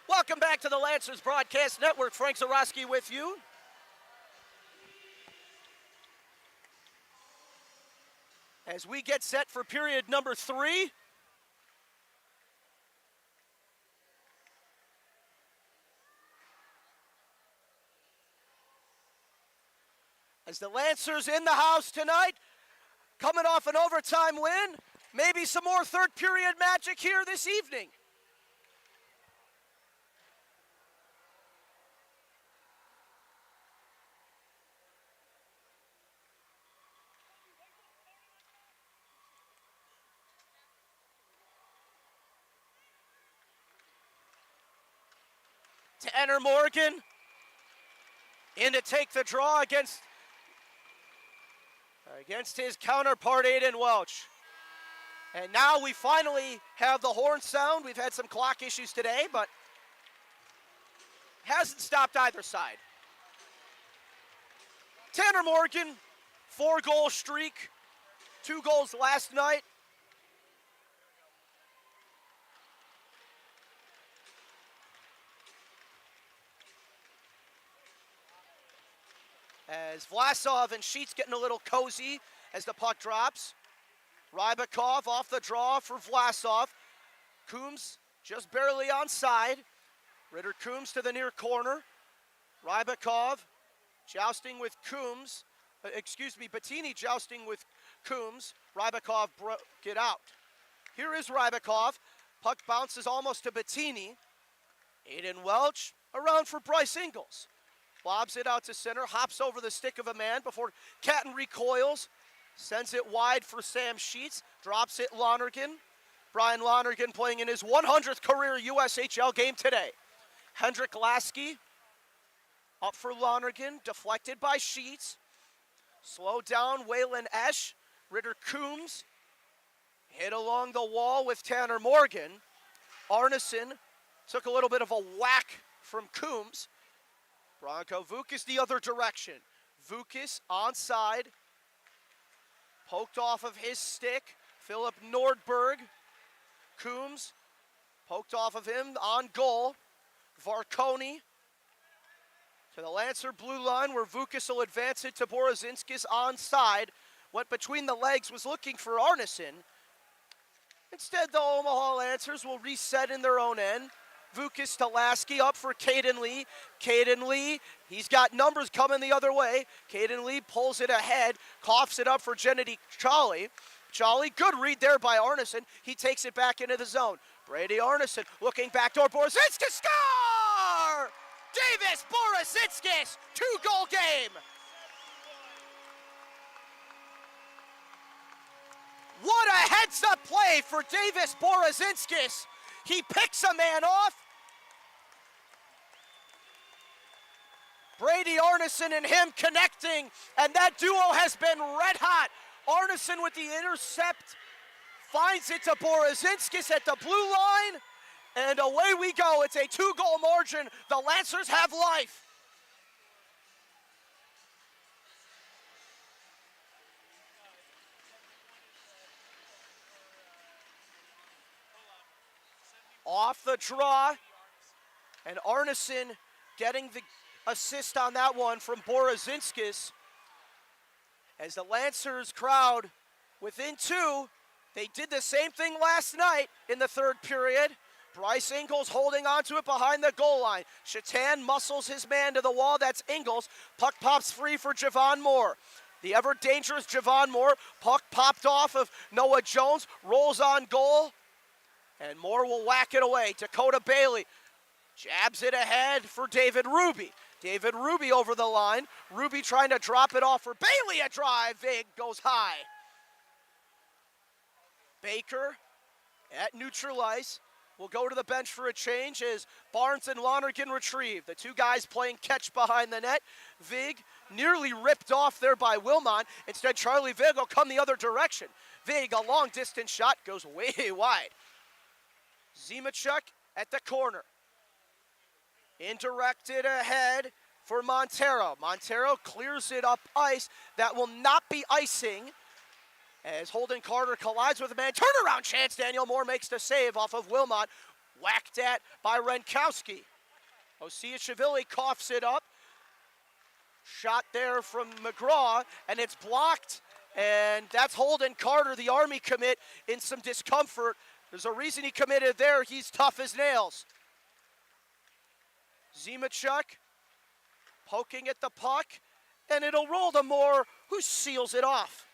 Welcome back to the Lancers Broadcast Network. Frank Zarowski with you. As we get set for period number 3. As the Lancers in the house tonight, coming off an overtime win, maybe some more third period magic here this evening. Tanner Morgan in to take the draw against his counterpart, Aiden Welch. And now we finally have the horn sound. We've had some clock issues today, but hasn't stopped either side. Tanner Morgan, 4-goal streak, 2 goals last night. As Vlasov and Sheets getting a little cozy as the puck drops. Rybakov off the draw for Vlasov. Coombs just barely onside. Ritter Coombs to the near corner. Rybakov jousting with Coombs. Bettini jousting with Coombs. Rybakov broke it out. Here is Rybakov. Puck bounces almost to Bettini. Aiden Welch around for Bryce Ingles. Lobs it out to center, hops over the stick of a man before Catton recoils, sends it wide for Sam Sheets, drops it Lonergan. Brian Lonergan playing in his 100th career USHL game today. Hendrik Lasky up for Lonergan, deflected by Sheets. Slow down, Waylon Esch. Ritter Coombs hit along the wall with Tanner Morgan. Arneson took a little bit of a whack from Coombs. Bronco Vukas the other direction. Vukas onside. Poked off of his stick. Philip Nordberg. Coombs poked off of him on goal. Varconi to the Lancer blue line where Vukas will advance it to Borozinskis onside. Went between the legs, was looking for Arneson. Instead, the Omaha Lancers will reset in their own end. Vukas to Lasky up for Caden Lee. Caden Lee, he's got numbers coming the other way. Caden Lee pulls it ahead, coughs it up for Gennady Charlie. Charlie, good read there by Arneson. He takes it back into the zone. Brady Arneson looking backdoor. Borozinskis score! Davis Borozinskis, 2-goal game. What a heads-up play for Davis Borozinskis. He picks a man off. Brady Arneson and him connecting, and that duo has been red hot. Arneson with the intercept, finds it to Borozinskis at the blue line, and away we go. It's a 2-goal margin. The Lancers have life. Off the draw, and Arneson getting the assist on that one from Borozinskis. As the Lancers crowd within 2, they did the same thing last night in the third period. Bryce Ingles holding onto it behind the goal line. Shatan muscles his man to the wall. That's Ingles. Puck pops free for Javon Moore. The ever-dangerous Javon Moore. Puck popped off of Noah Jones. Rolls on goal. And Moore will whack it away. Dakota Bailey jabs it ahead for David Ruby. David Ruby over the line. Ruby trying to drop it off for Bailey. A drive. Vig goes high. Baker at neutral ice will go to the bench for a change as Barnes and Lonergan retrieve. The 2 guys playing catch behind the net. Vig nearly ripped off there by Wilmot. Instead, Charlie Vig will come the other direction. Vig, a long distance shot, goes way wide. Zimachuk at the corner. Indirected ahead for Montero. Montero clears it up ice. That will not be icing as Holden Carter collides with a man. Turnaround chance. Daniel Moore makes the save off of Wilmot. Whacked at by Renkowski. Osiashvili coughs it up. Shot there from McGraw, and it's blocked. And that's Holden Carter, the Army commit, in some discomfort. There's a reason he committed there. He's tough as nails. Zimachuk poking at the puck, and it'll roll to Moore, who seals it off.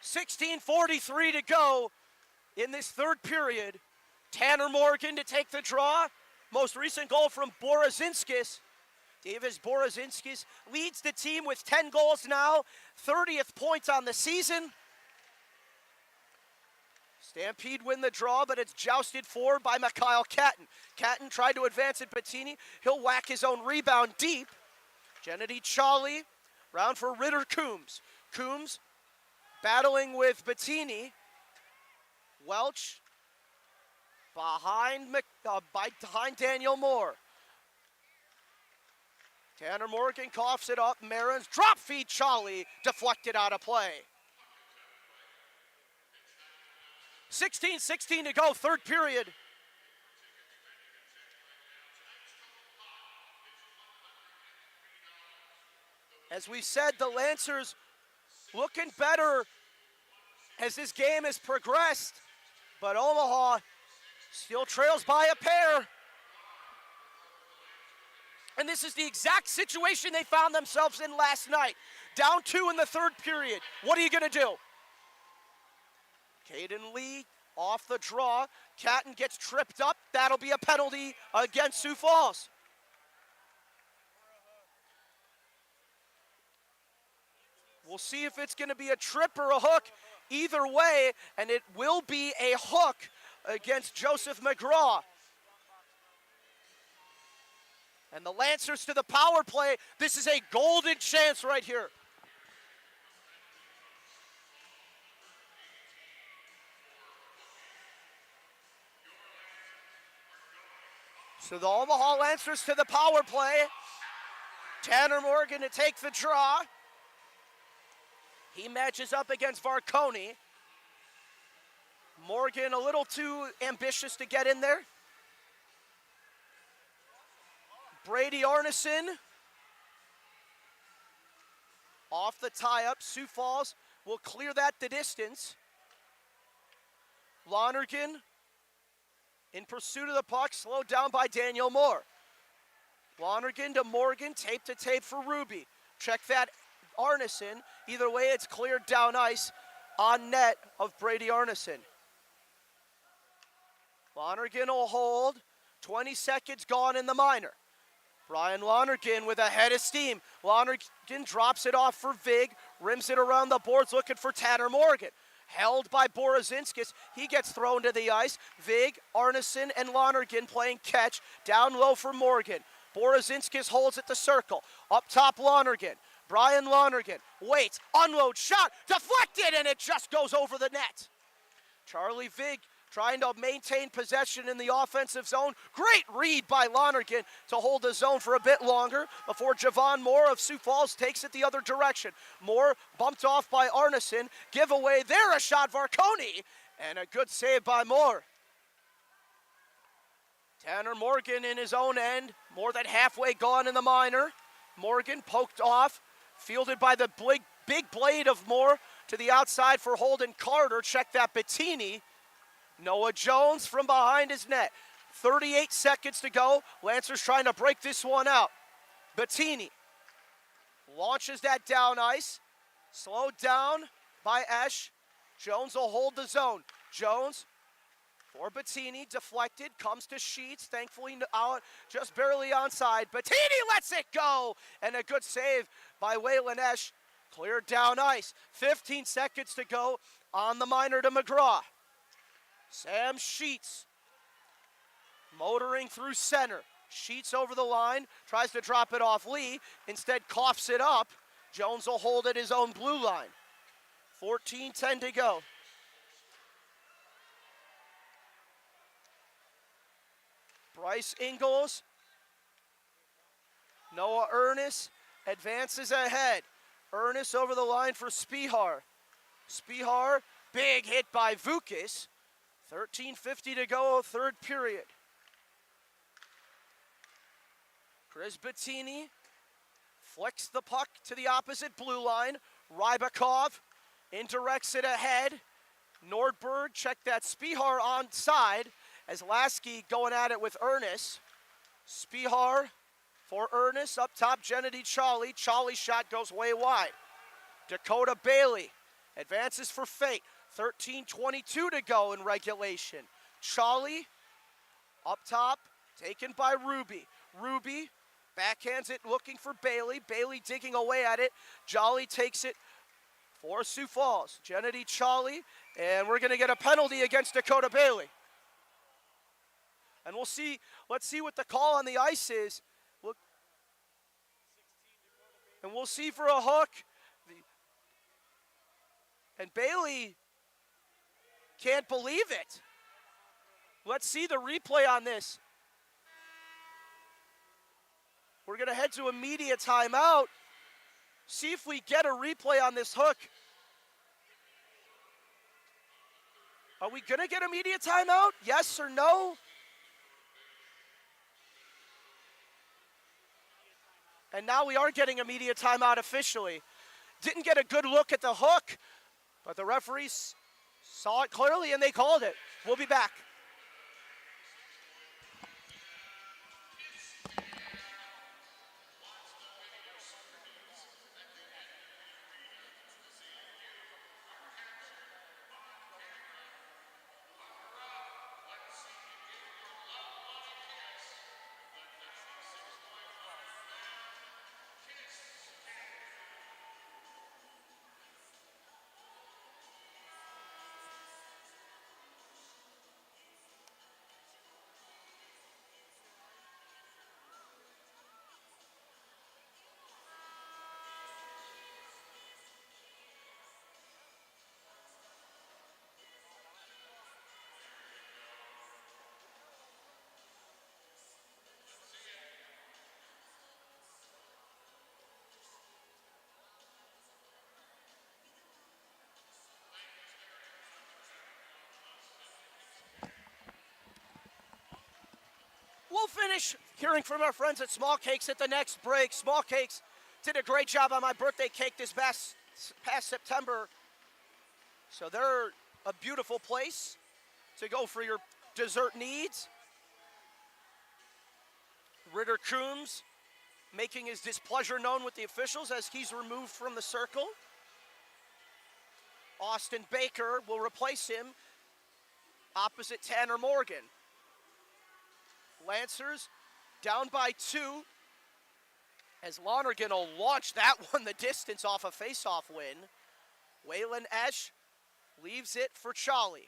.16:43 to go in this third period. Tanner Morgan to take the draw. Most recent goal from Borozinskis. Davis Borozinskis leads the team with 10 goals now. 30th point on the season. Stampede win the draw, but it's jousted forward by Mikhail Catton. Catton tried to advance at Bettini. He'll whack his own rebound deep. Gennady Chali, round for Ritter Coombs. Coombs battling with Bettini. Welch behind Daniel Moore. Tanner Morgan coughs it up. Marin's drop feed Chali, deflected out of play. 16:16 to go, third period. As we said, the Lancers looking better as this game has progressed, but Omaha still trails by a pair. And this is the exact situation they found themselves in last night. Down 2 in the third period. What are you going to do? Caden Lee off the draw. Catton gets tripped up. That'll be a penalty against Sioux Falls. We'll see if it's going to be a trip or a hook. Either way, and it will be a hook against Joseph McGraw. And the Lancers to the power play. This is a golden chance right here. So the Omaha Lancers to the power play. Tanner Morgan to take the draw. He matches up against Varconi. Morgan a little too ambitious to get in there. Brady Arneson off the tie-up. Sioux Falls will clear that the distance. Lonergan in pursuit of the puck, slowed down by Daniel Moore. Lonergan to Morgan, tape to tape for Ruby. Check that Arneson. Either way, it's cleared down ice on net of Brady Arneson. Lonergan will hold. 20 seconds gone in the minor. Brian Lonergan with a head of steam. Lonergan drops it off for Vig, rims it around the boards looking for Tanner Morgan. Held by Borozinskis. He gets thrown to the ice. Vig, Arneson, and Lonergan playing catch. Down low for Morgan. Borozinskis holds at the circle. Up top, Lonergan. Brian Lonergan waits, unloads, shot, deflected, and it just goes over the net. Charlie Vig trying to maintain possession in the offensive zone. Great read by Lonergan to hold the zone for a bit longer before Javon Moore of Sioux Falls takes it the other direction. Moore bumped off by Arneson. Giveaway there, a shot Varconi, and a good save by Moore. Tanner Morgan in his own end, more than halfway gone in the minor. Morgan poked off, fielded by the big blade of Moore to the outside for Holden Carter. Check that Bettini. Noah Jones from behind his net. 38 seconds to go. Lancers trying to break this one out. Bettini launches that down ice. Slowed down by Esch. Jones will hold the zone. Jones for Bettini, deflected, comes to Sheets. Thankfully out, just barely onside. Bettini lets it go. And a good save by Waylon Esch. Cleared down ice. 15 seconds to go on the minor to McGraw. Sam Sheets Motoring through center. Sheets over the line, tries to drop it off Lee, instead coughs it up. Jones will hold at his own blue line. 14:10 to go. Bryce Ingles, Noah Ernest advances ahead. Ernest over the line for Spihar. Spihar, big hit by Vukas. 13:50 to go, third period. Chris Bettini flicks the puck to the opposite blue line. Rybakov indirects it ahead. Nordberg checked that Spihar onside as Lasky going at it with Ernest. Spihar for Ernest, up top, Gennady Charlie. Charlie's shot goes way wide. Dakota Bailey advances for Fate. 13:22 to go in regulation. Charlie up top, taken by Ruby. Ruby backhands it, looking for Bailey. Bailey digging away at it. Jolly takes it for Sioux Falls. Gennady Charlie, and we're going to get a penalty against Dakota Bailey. And we'll see, let's see what the call on the ice is. Look, and we'll see for a hook. And Bailey can't believe it. Let's see the replay on this. We're going to head to a media timeout. See if we get a replay on this hook. Are we going to get a media timeout? Yes or no? And now we are getting a media timeout officially. Didn't get a good look at the hook, but the referees saw it clearly and they called it. We'll be back. We'll finish hearing from our friends at Small Cakes at the next break. Small Cakes did a great job on my birthday cake this past September. So they're a beautiful place to go for your dessert needs. Ritter Coombs making his displeasure known with the officials as he's removed from the circle. Austin Baker will replace him opposite Tanner Morgan. Lancers down by 2 as Lonergan will launch that one the distance off a face-off win. Waylon Esch leaves it for Charlie.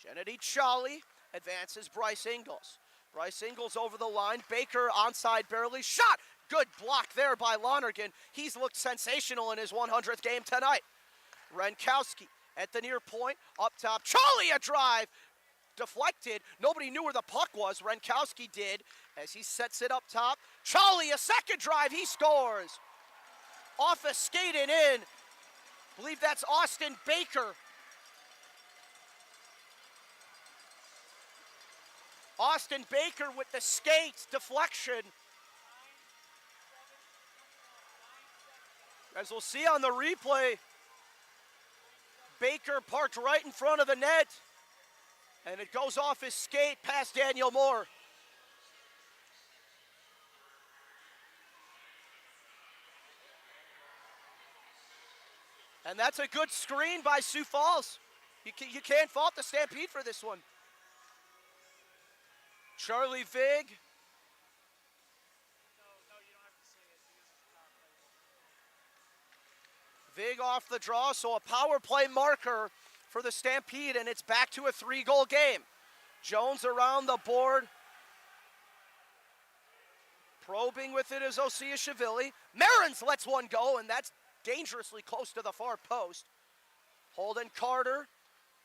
Gennady Charlie advances Bryce Ingles. Bryce Ingles over the line. Baker onside barely. Shot! Good block there by Lonergan. He's looked sensational in his 100th game tonight. Renkowski at the near point. Up top. Charlie a drive! Deflected. Nobody knew where the puck was. Renkowski did as he sets it up top. Charlie, a second drive. He scores. Off a skate and in. I believe that's Austin Baker. Austin Baker with the skates. Deflection. As we'll see on the replay, Baker parked right in front of the net. And it goes off his skate past Daniel Moore. And that's a good screen by Sioux Falls. You can't fault the Stampede for this one. Charlie Vig. Vig off the draw, so a power play marker for the Stampede, and it's back to a 3-goal game. Jones around the board Probing with it is Osiashvili. Marins lets one go, and that's dangerously close to the far post. Holden Carter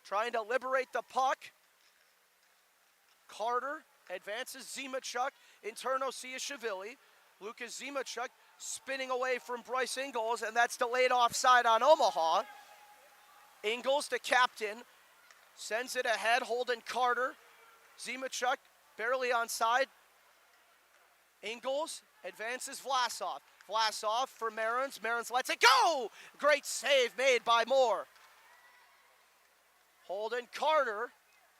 trying to liberate the puck. Carter advances Zimachuk in turn Osiashvili. Lucas Zimachuk spinning away from Bryce Ingles, and that's delayed offside on Omaha. Ingles to captain, sends it ahead, Holden Carter. Zimachuk barely onside. Ingles advances Vlasov. Vlasov for Marins. Marins lets it go! Great save made by Moore. Holden Carter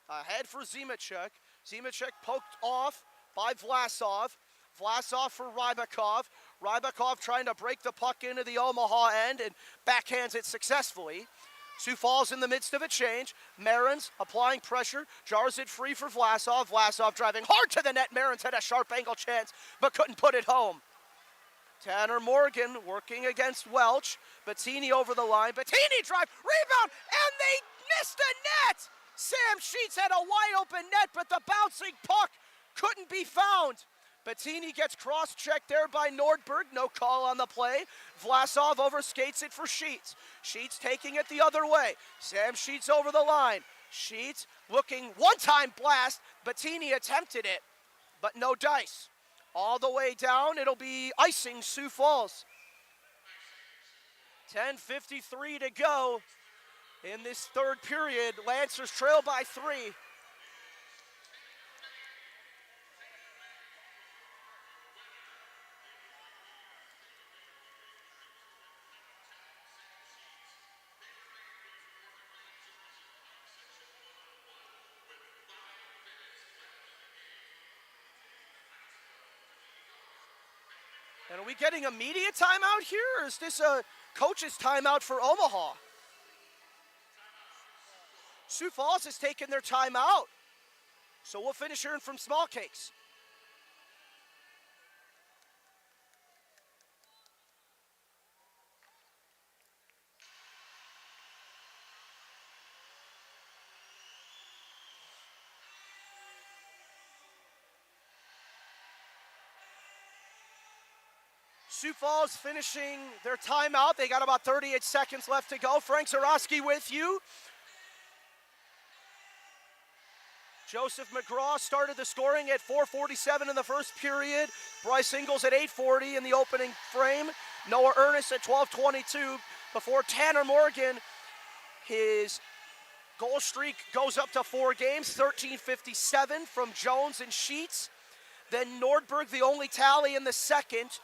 ahead for Zimachuk. Zimachuk poked off by Vlasov. Vlasov for Rybakov. Rybakov trying to break the puck into the Omaha end and backhands it successfully. Sioux Falls in the midst of a change. Marins applying pressure, jars it free for Vlasov. Vlasov driving hard to the net. Marins had a sharp angle chance, but couldn't put it home. Tanner Morgan working against Welch. Bettini over the line. Bettini drive, rebound, and they missed the net! Sam Sheets had a wide open net, but the bouncing puck couldn't be found. Bettini gets cross-checked there by Nordberg. No call on the play. Vlasov overskates it for Sheets. Sheets taking it the other way. Sam Sheets over the line. Sheets looking one-time blast. Bettini attempted it, but no dice. All the way down, it'll be icing Sioux Falls. 10:53 to go in this third period. Lancers trail by 3. And are we getting a media timeout here, or is this a coach's timeout for Omaha? Sioux Falls has taken their timeout. So we'll finish hearing from Small Cakes. Sioux Falls finishing their timeout. They got about 38 seconds left to go. Frank Zarowski with you. Joseph McGraw started the scoring at 4:47 in the first period. Bryce Ingles at 8:40 in the opening frame. Noah Ernest at 12:22 before Tanner Morgan. His goal streak goes up to 4 games, 13:57 from Jones and Sheets. Then Nordberg, the only tally in the second,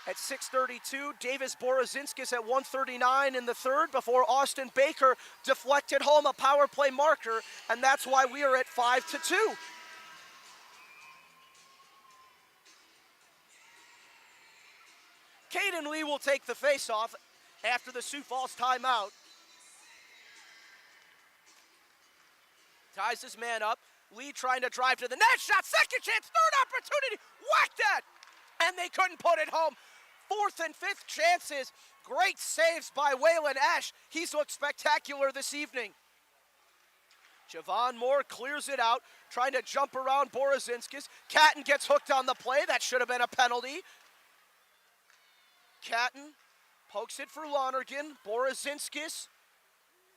at 6:32. Davis Borozinskis at 1:39 in the third before Austin Baker deflected home a power play marker, and that's why we are at 5-2. Caden Lee will take the faceoff after the Sioux Falls timeout. Ties his man up. Lee trying to drive to the net. Shot, second chance, third opportunity. Whack that! And they couldn't put it home. Fourth and fifth chances. Great saves by Waylon Ash. He's looked spectacular this evening. Javon Moore clears it out, trying to jump around Borozinskis. Catton gets hooked on the play. That should have been a penalty. Catton pokes it for Lonergan. Borozinskis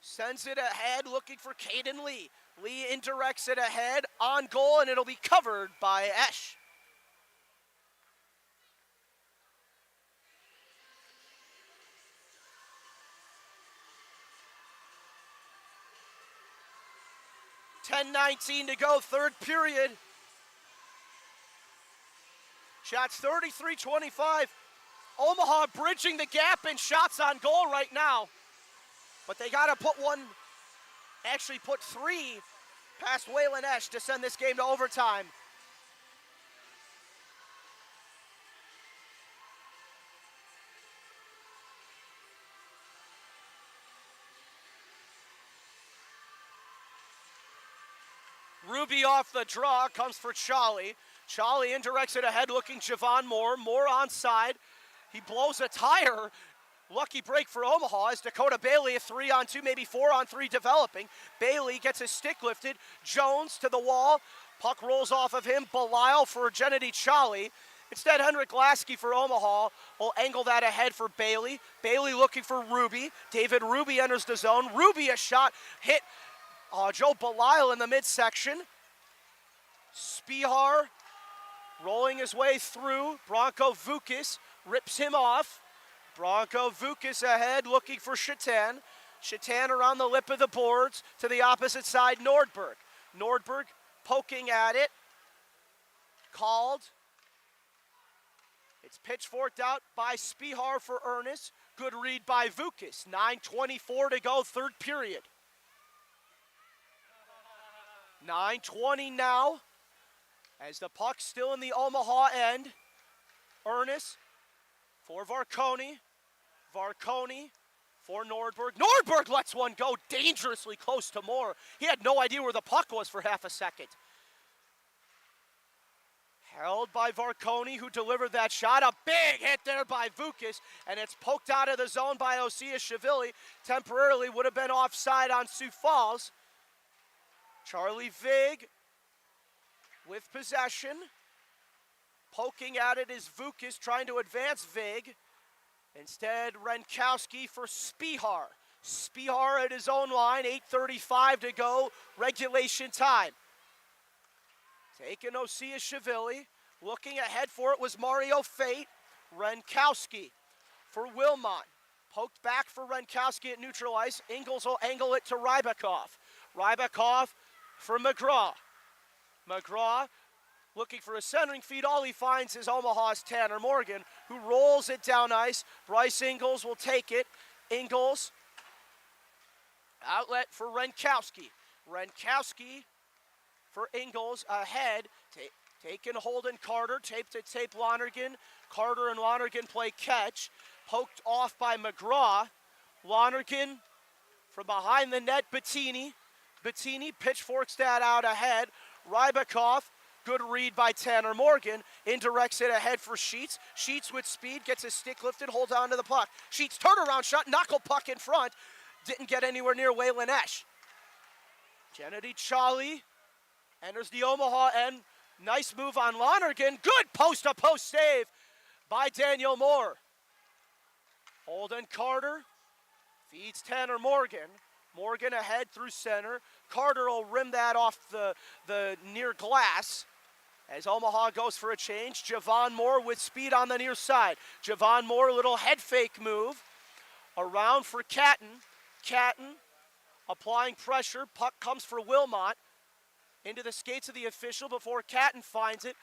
sends it ahead, looking for Caden Lee. Lee indirects it ahead, on goal, and it'll be covered by Ash. $10:19 to go, third period. Shots 33-25. Omaha bridging the gap in shots on goal right now. But they got to put put 3 past Waylon Ash to send this game to overtime. Ruby off the draw, comes for Charlie. Charlie indirects it ahead, looking Javon Moore. Moore onside. He blows a tire. Lucky break for Omaha as Dakota Bailey, a 3-on-2, maybe 4-on-3 developing. Bailey gets his stick lifted. Jones to the wall. Puck rolls off of him. Belial for Gennady Chali. Instead, Henrik Lasky for Omaha will angle that ahead for Bailey. Bailey looking for Ruby. David Ruby enters the zone. Ruby a shot hit Joe Belial in the midsection. Spihar rolling his way through. Bronco Vukas rips him off. Bronco Vukas ahead looking for Shatan. Shatan around the lip of the boards to the opposite side, Nordberg. Nordberg poking at it. Called. It's pitchforked out by Spihar for Ernest. Good read by Vukas. 9:24 to go, third period. 9:20 now as the puck's still in the Omaha end. Ernest for Varconi. Varconi for Nordberg. Nordberg lets one go dangerously close to Moore. He had no idea where the puck was for half a second. Held by Varconi, who delivered that shot. A big hit there by Vukas, and it's poked out of the zone by Osiashvili. Temporarily would have been offside on Sioux Falls. Charlie Vig with possession. Poking at it is Vukas, trying to advance Vig. Instead, Renkowski for Spihar. Spihar at his own line, 8:35 to go, regulation time. Taking Osiashvili. Looking ahead for it was Mario Fate. Renkowski for Wilmot. Poked back for Renkowski at neutral ice. Ingles will angle it to Rybakov. Rybakov for McGraw. McGraw looking for a centering feed. All he finds is Omaha's Tanner Morgan, who rolls it down ice. Bryce Ingles will take it. Ingles, outlet for Renkowski. Renkowski for Ingles ahead. Taken Holden Carter, tape to tape Lonergan. Carter and Lonergan play catch. Poked off by McGraw. Lonergan from behind the net, Bettini. Bettini pitchforks that out ahead. Rybakov, good read by Tanner Morgan. Indirects it ahead for Sheets. Sheets with speed, gets his stick lifted, holds on to the puck. Sheets turnaround shot, knuckle puck in front. Didn't get anywhere near Waylon Esch. Gennady Chali enters the Omaha end. Nice move on Lonergan. Good post-to-post save by Daniel Moore. Holden Carter feeds Tanner Morgan. Morgan ahead through center. Carter will rim that off the near glass as Omaha goes for a change. Javon Moore with speed on the near side. Javon Moore, little head fake move. Around for Catton. Catton applying pressure. Puck comes for Wilmot. Into the skates of the official before Catton finds it.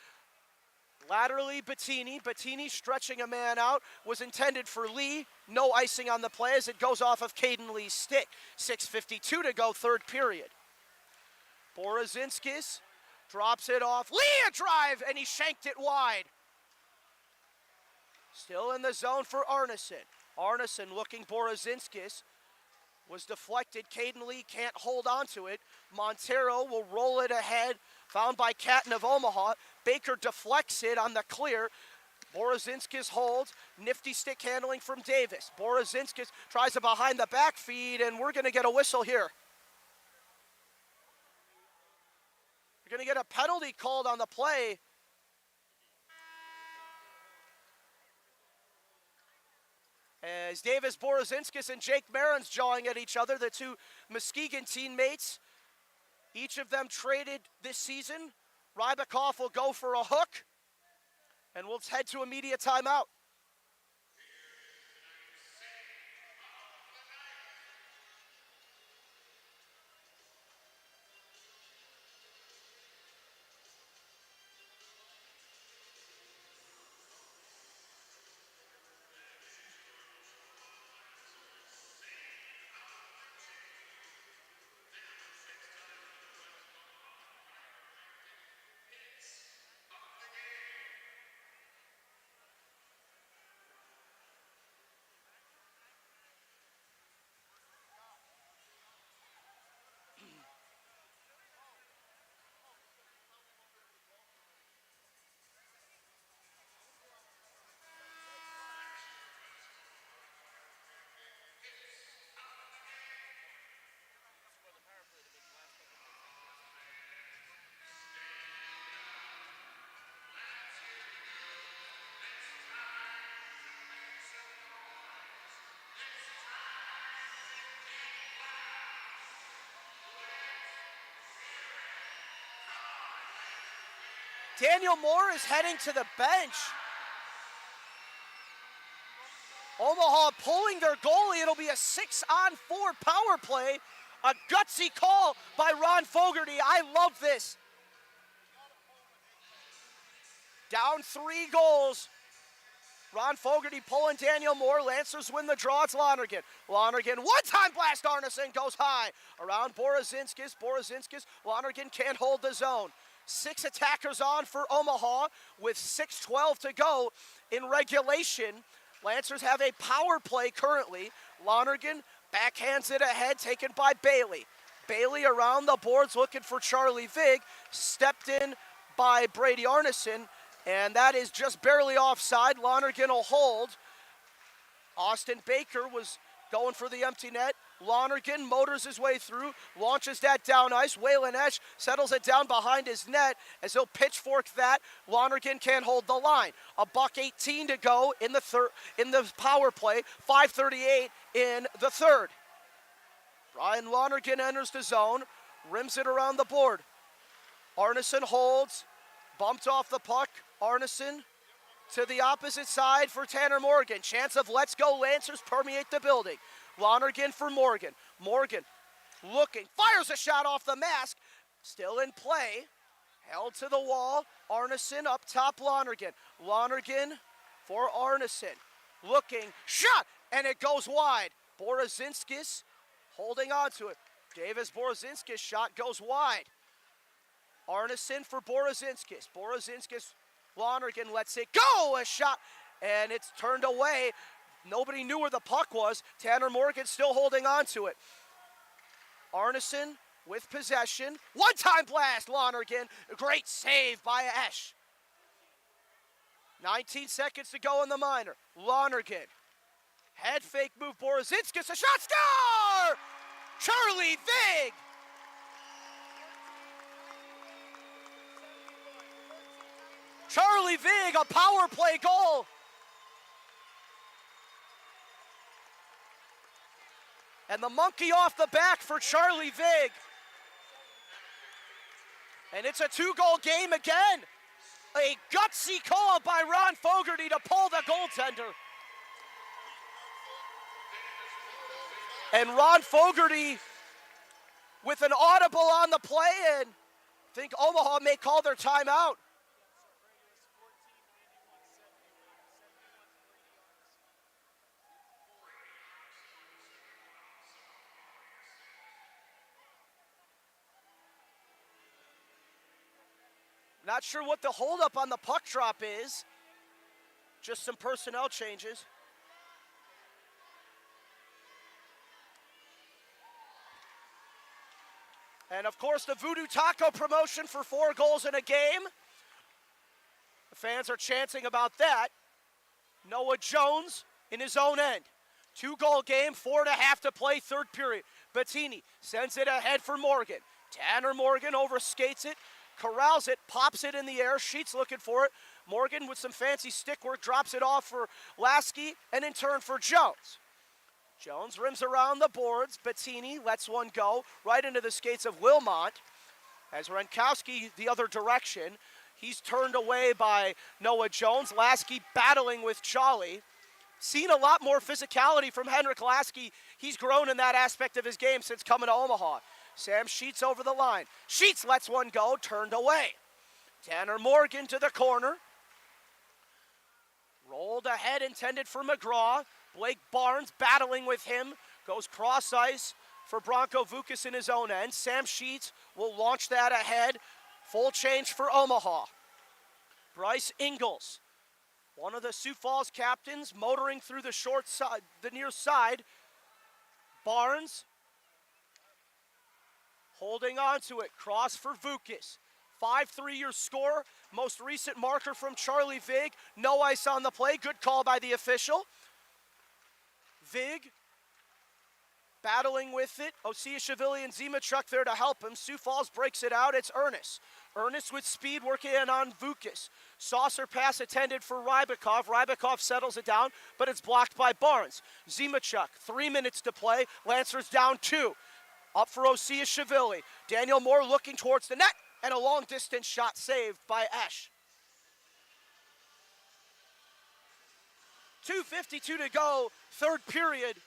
Laterally, Bettini. Bettini stretching a man out. Was intended for Lee. No icing on the play as it goes off of Caden Lee's stick. 6:52 to go, third period. Borozinskis drops it off. Lee a drive, and he shanked it wide. Still in the zone for Arneson. Arneson looking Borozinskis. Was deflected. Caden Lee can't hold on to it. Montero will roll it ahead. Found by Catton of Omaha. Baker deflects it on the clear. Borozinskis holds. Nifty stick handling from Davis. Borozinskis tries a behind the back feed, and we're going to get a whistle here. We're going to get a penalty called on the play. As Davis Borozinskis and Jake Marin's jawing at each other, the two Muskegon teammates, each of them traded this season. Rybakov will go for a hook, and we'll head to a media timeout. Daniel Moore is heading to the bench. Omaha pulling their goalie. It'll be a 6-on-4 power play. A gutsy call by Ron Fogarty. I love this. Down 3 goals. Ron Fogarty pulling Daniel Moore. Lancers win the draw. It's Lonergan. Lonergan, one-time blast. Arneson goes high. Around Borozinskis. Lonergan can't hold the zone. 6 attackers on for Omaha with 6:12 to go in regulation. Lancers have a power play currently. Lonergan backhands it ahead, taken by Bailey. Bailey around the boards looking for Charlie Vig. Stepped in by Brady Arneson, and that is just barely offside. Lonergan will hold. Austin Baker was going for the empty net. Lonergan motors his way through, launches that down ice. Waylon Esch settles it down behind his net as he'll pitchfork that. Lonergan can't hold the line. $1:18 to go in the power play. 5:38 in the third. Brian Lonergan enters the zone, rims it around the board. Arneson holds, bumped off the puck. Arneson to the opposite side for Tanner Morgan. Chance of let's go Lancers permeate the building. Lonergan for Morgan. Morgan looking, fires a shot off the mask. Still in play. Held to the wall. Arneson up top, Lonergan. Lonergan for Arneson. Looking, shot, and it goes wide. Borozinskis holding on to it. Davis Borozinskis shot goes wide. Arneson for Borozinskis. Borozinskis, Lonergan lets it go. A shot, and it's turned away. Nobody knew where the puck was. Tanner Morgan still holding on to it. Arneson with possession. One-time blast, Lonergan. Great save by Esch. 19 seconds to go in the minor. Lonergan. Head fake move, Borozinskis. A shot, score! Charlie Vig. Charlie Vig, a power play goal. And the monkey off the back for Charlie Vig. And it's a 2-goal game again. A gutsy call by Ron Fogarty to pull the goaltender. And Ron Fogarty with an audible on the play, and I think Omaha may call their timeout. Not sure what the holdup on the puck drop is. Just some personnel changes. And of course, the Voodoo Taco promotion for 4 goals in a game. The fans are chanting about that. Noah Jones in his own end. 2-goal game, 4.5 to play, third period. Bettini sends it ahead for Morgan. Tanner Morgan overskates it. Corrals it, pops it in the air. Sheets looking for it. Morgan with some fancy stick work drops it off for Lasky and in turn for Jones. Jones rims around the boards. Bettini lets one go right into the skates of Wilmot. As Renkowski the other direction. He's turned away by Noah Jones. Lasky battling with Jolly. Seen a lot more physicality from Henrik Lasky. He's grown in that aspect of his game since coming to Omaha. Sam Sheets over the line. Sheets lets one go, turned away. Tanner Morgan to the corner. Rolled ahead, intended for McGraw. Blake Barnes battling with him. Goes cross ice for Bronco Vukas in his own end. Sam Sheets will launch that ahead. Full change for Omaha. Bryce Ingles, one of the Sioux Falls captains, motoring through the short side, the near side. Barnes holding on to it. Cross for Vukas. 5-3 your score. Most recent marker from Charlie Vig. No ice on the play. Good call by the official. Vig battling with it. Osiashvili and Zimachuk there to help him. Sioux Falls breaks it out. It's Ernest. Ernest with speed working in on Vukas. Saucer pass intended for Rybakov. Rybakov settles it down, but it's blocked by Barnes. Zimachuk, 3 minutes to play. Lancers down 2. Up for Osiashvili. Daniel Moore looking towards the net. and a long-distance shot saved by Esch. 2:52 to go, third period.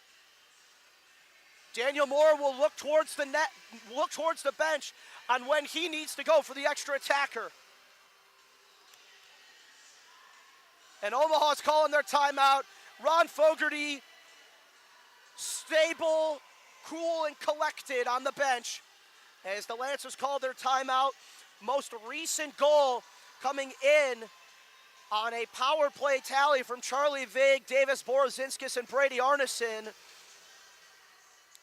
Daniel Moore will look towards the net, look towards the bench on when he needs to go for the extra attacker. And Omaha's calling their timeout. Ron Fogarty, stable, cool, and collected on the bench as the Lancers call their timeout. Most recent goal coming in on a power play tally from Charlie Vig, Davis Borozinskis, and Brady Arneson.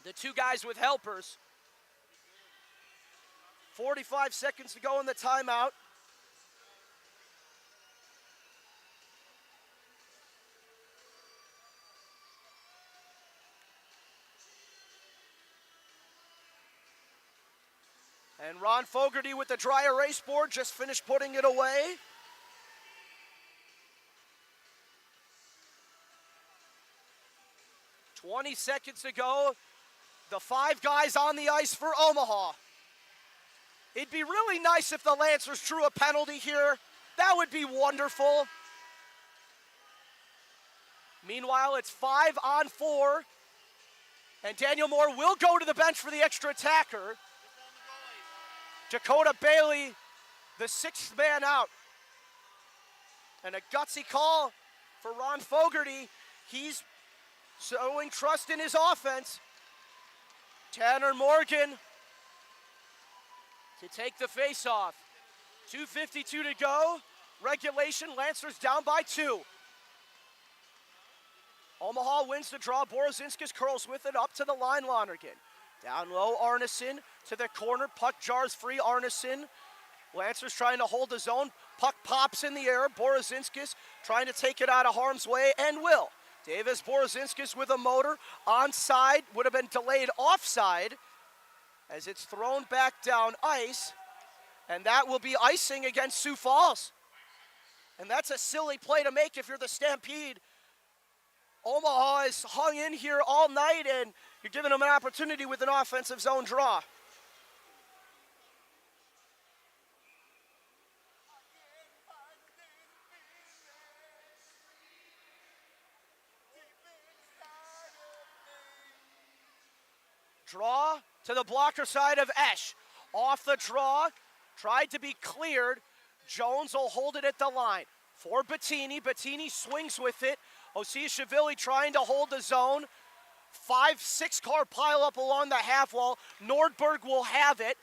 The two guys with helpers. 45 seconds to go in the timeout. And Ron Fogarty with the dry erase board just finished putting it away. "20 seconds to go. The five guys on the ice for Omaha. It'd be really nice if the Lancers drew a penalty here. That would be wonderful. Meanwhile, it's 5-on-4. And Daniel Moore will go to the bench for the extra attacker. Dakota Bailey, the sixth man out. And a gutsy call for Ron Fogarty. He's showing trust in his offense. Tanner Morgan to take the faceoff. 2:52 to go. Regulation, Lancers down by 2. Omaha wins the draw. Borozinskis curls with it up to the line. Lonergan. Down low, Arneson to the corner. Puck jars free, Arneson. Lancers trying to hold the zone. Puck pops in the air. Borozinskis trying to take it out of harm's way and will. Davis Borozinskis with a motor. Onside, would have been delayed offside as it's thrown back down ice. And that will be icing against Sioux Falls. And that's a silly play to make if you're the Stampede. Omaha is hung in here all night, and you're giving them an opportunity with an offensive zone draw. Draw to the blocker side of Esch. Off the draw, tried to be cleared. Jones will hold it at the line. For Bettini, Bettini swings with it. Osiashvili trying to hold the zone. 5-6 car pile up along the half wall. Nordberg will have it.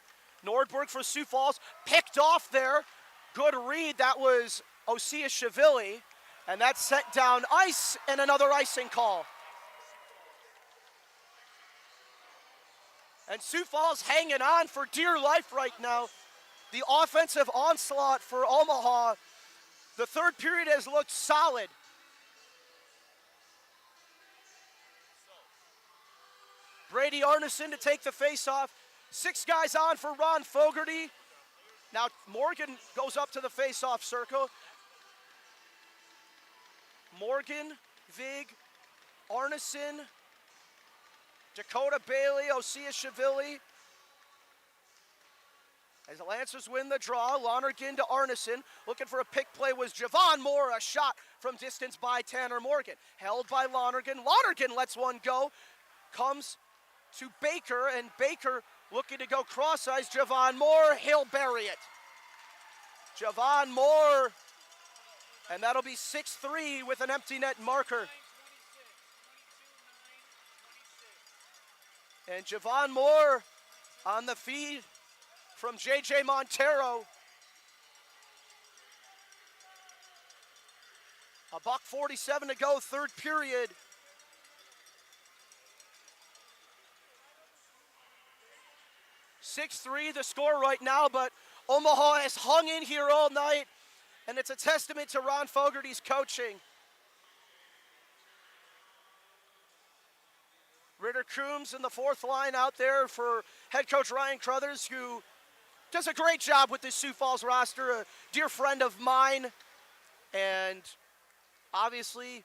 Nordberg for Sioux Falls, picked off there. Good read, that was Osiashvili. And that's sent down ice and another icing call. And Sioux Falls hanging on for dear life right now. The offensive onslaught for Omaha. The third period has looked solid. Brady Arneson to take the faceoff. 6 guys on for Ron Fogarty. Now Morgan goes up to the faceoff circle. Morgan, Vig, Arneson, Dakota Bailey, Osiashvili. As the Lancers win the draw, Lonergan to Arneson. Looking for a pick play was Javon Moore, a shot from distance by Tanner Morgan. Held by Lonergan. Lonergan lets one go. Comes to Baker, and Baker looking to go cross-ice. Javon Moore, he'll bury it. Javon Moore, and that'll be 6-3 with an empty net marker. And Javon Moore on the feed from J.J. Montero. $1:47 to go, third period. $6-3 the score right now, but Omaha has hung in here all night, and it's a testament to Ron Fogarty's coaching. Ritter Coombs in the fourth line out there for head coach Ryan Crothers, who does a great job with this Sioux Falls roster, a dear friend of mine. And obviously,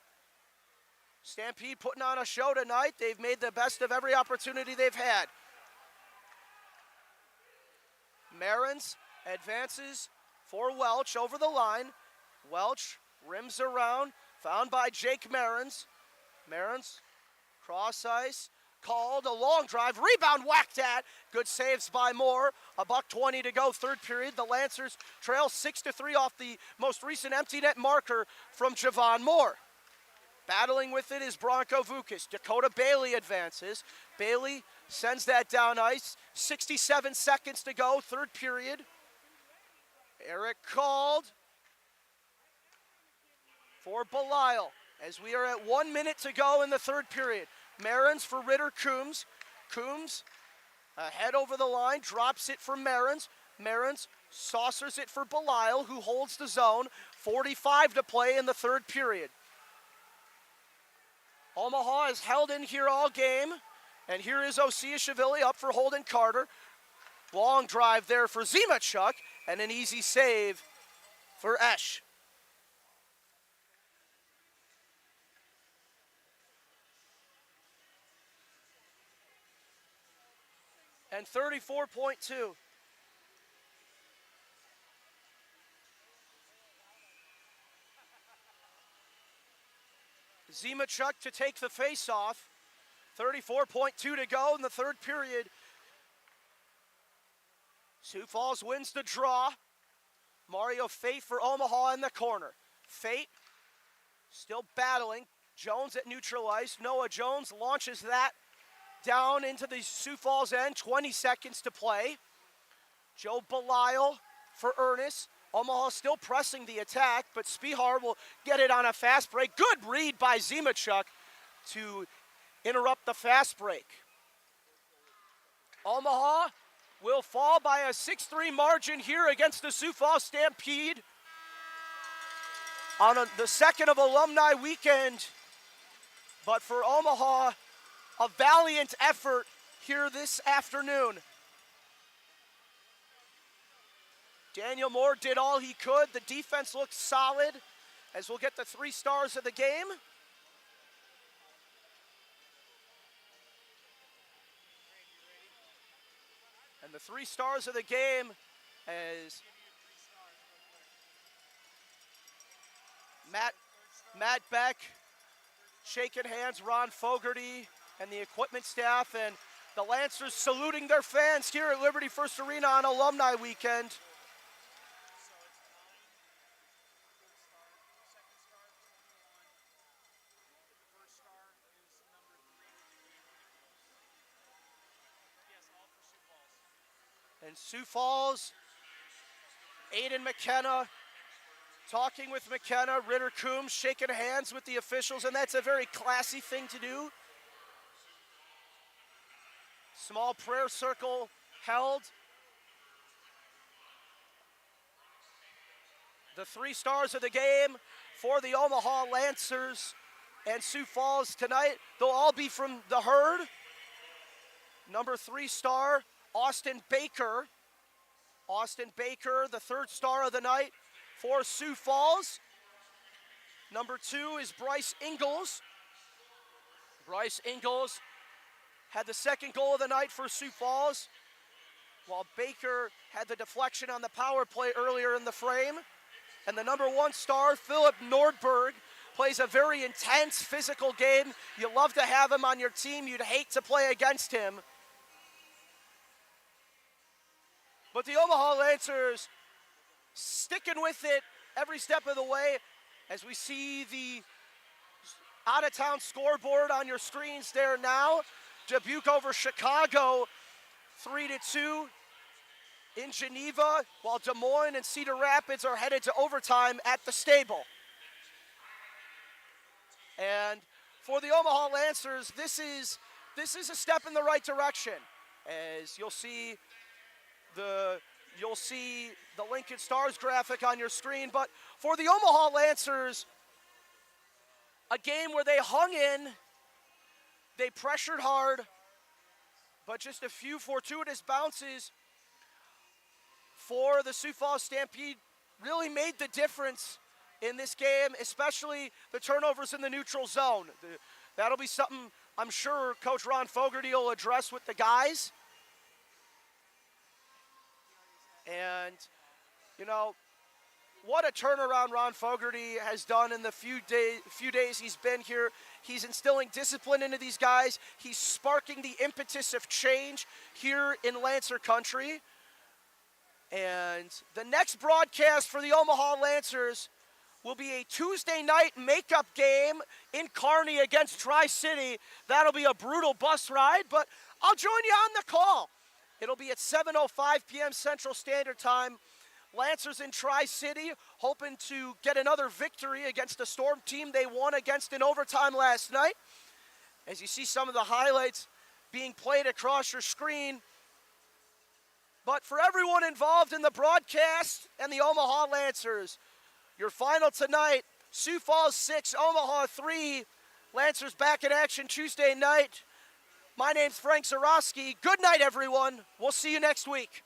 Stampede putting on a show tonight. They've made the best of every opportunity they've had. Marins advances for Welch over the line. Welch rims around, found by Jake Marins. Marins, cross ice, called, a long drive, rebound whacked at. Good saves by Moore. $1:20 to go, third period. The Lancers trail 6-3 off the most recent empty net marker from Javon Moore. Battling with it is Bronco Vukas. Dakota Bailey advances. Bailey sends that down ice. 67 seconds to go, third period. Eric called for Belisle as we are at 1 minute to go in the third period. Marins for Ritter Coombs. Coombs ahead over the line, drops it for Marins. Marins saucers it for Belisle, who holds the zone. 45 to play in the third period. Omaha is held in here all game, and here is Osiashvili up for Holden Carter. Long drive there for Zimachuk, and an easy save for Esch. And 34.2. Zimachuk to take the face-off. 34.2 to go in the third period. Sioux Falls wins the draw. Mario Fate for Omaha in the corner. Fate still battling. Jones at neutral ice. Noah Jones launches that down into the Sioux Falls end. 20 seconds to play. Joe Belisle for Ernest. Omaha still pressing the attack, but Spihar will get it on a fast break. Good read by Zimachuk to interrupt the fast break. Omaha will fall by a 6-3 margin here against the Sioux Falls Stampede on the second of Alumni Weekend. But for Omaha, a valiant effort here this afternoon. Daniel Moore did all he could. The defense looked solid, as we'll get the 3 stars of the game. And the 3 stars of the game as Matt Beck shaking hands, Ron Fogarty and the equipment staff, and the Lancers saluting their fans here at Liberty First Arena on Alumni Weekend. And Sioux Falls, Aiden McKenna talking with McKenna, Ritter Coombs shaking hands with the officials, and that's a very classy thing to do. Small prayer circle held. The 3 stars of the game for the Omaha Lancers and Sioux Falls tonight, they'll all be from the herd. Number 3 star, Austin Baker. Austin Baker, the 3rd star of the night for Sioux Falls. Number 2 is Bryce Ingles. Bryce Ingles had the 2nd goal of the night for Sioux Falls, while Baker had the deflection on the power play earlier in the frame. And the number 1 star, Philip Nordberg, plays a very intense physical game. You love to have him on your team. You'd hate to play against him. But the Omaha Lancers sticking with it every step of the way, as we see the out-of-town scoreboard on your screens there now. Dubuque over Chicago, 3-2 in Geneva, while Des Moines and Cedar Rapids are headed to overtime at the Stable. And for the Omaha Lancers, this is a step in the right direction, as you'll see the Lincoln Stars graphic on your screen. But for the Omaha Lancers, a game where they hung in, they pressured hard, but just a few fortuitous bounces for the Sioux Falls Stampede really made the difference in this game, especially the turnovers in the neutral zone. That'll be something I'm sure Coach Ron Fogarty will address with the guys. And And, you know, what a turnaround Ron Fogarty has done in the few days he's been here. He's instilling discipline into these guys. He's sparking the impetus of change here in Lancer country. And the next broadcast for the Omaha Lancers will be a Tuesday night makeup game in Kearney against Tri-City. That'll be a brutal bus ride, but I'll join you on the call. It'll be at 7:05 p.m. Central Standard Time. Lancers in Tri-City hoping to get another victory against a Storm team they won against in overtime last night. As you see some of the highlights being played across your screen. But for everyone involved in the broadcast and the Omaha Lancers, your final tonight, Sioux Falls 6, Omaha 3. Lancers back in action Tuesday night. My name's Frank Zarowski. Good night, everyone. We'll see you next week.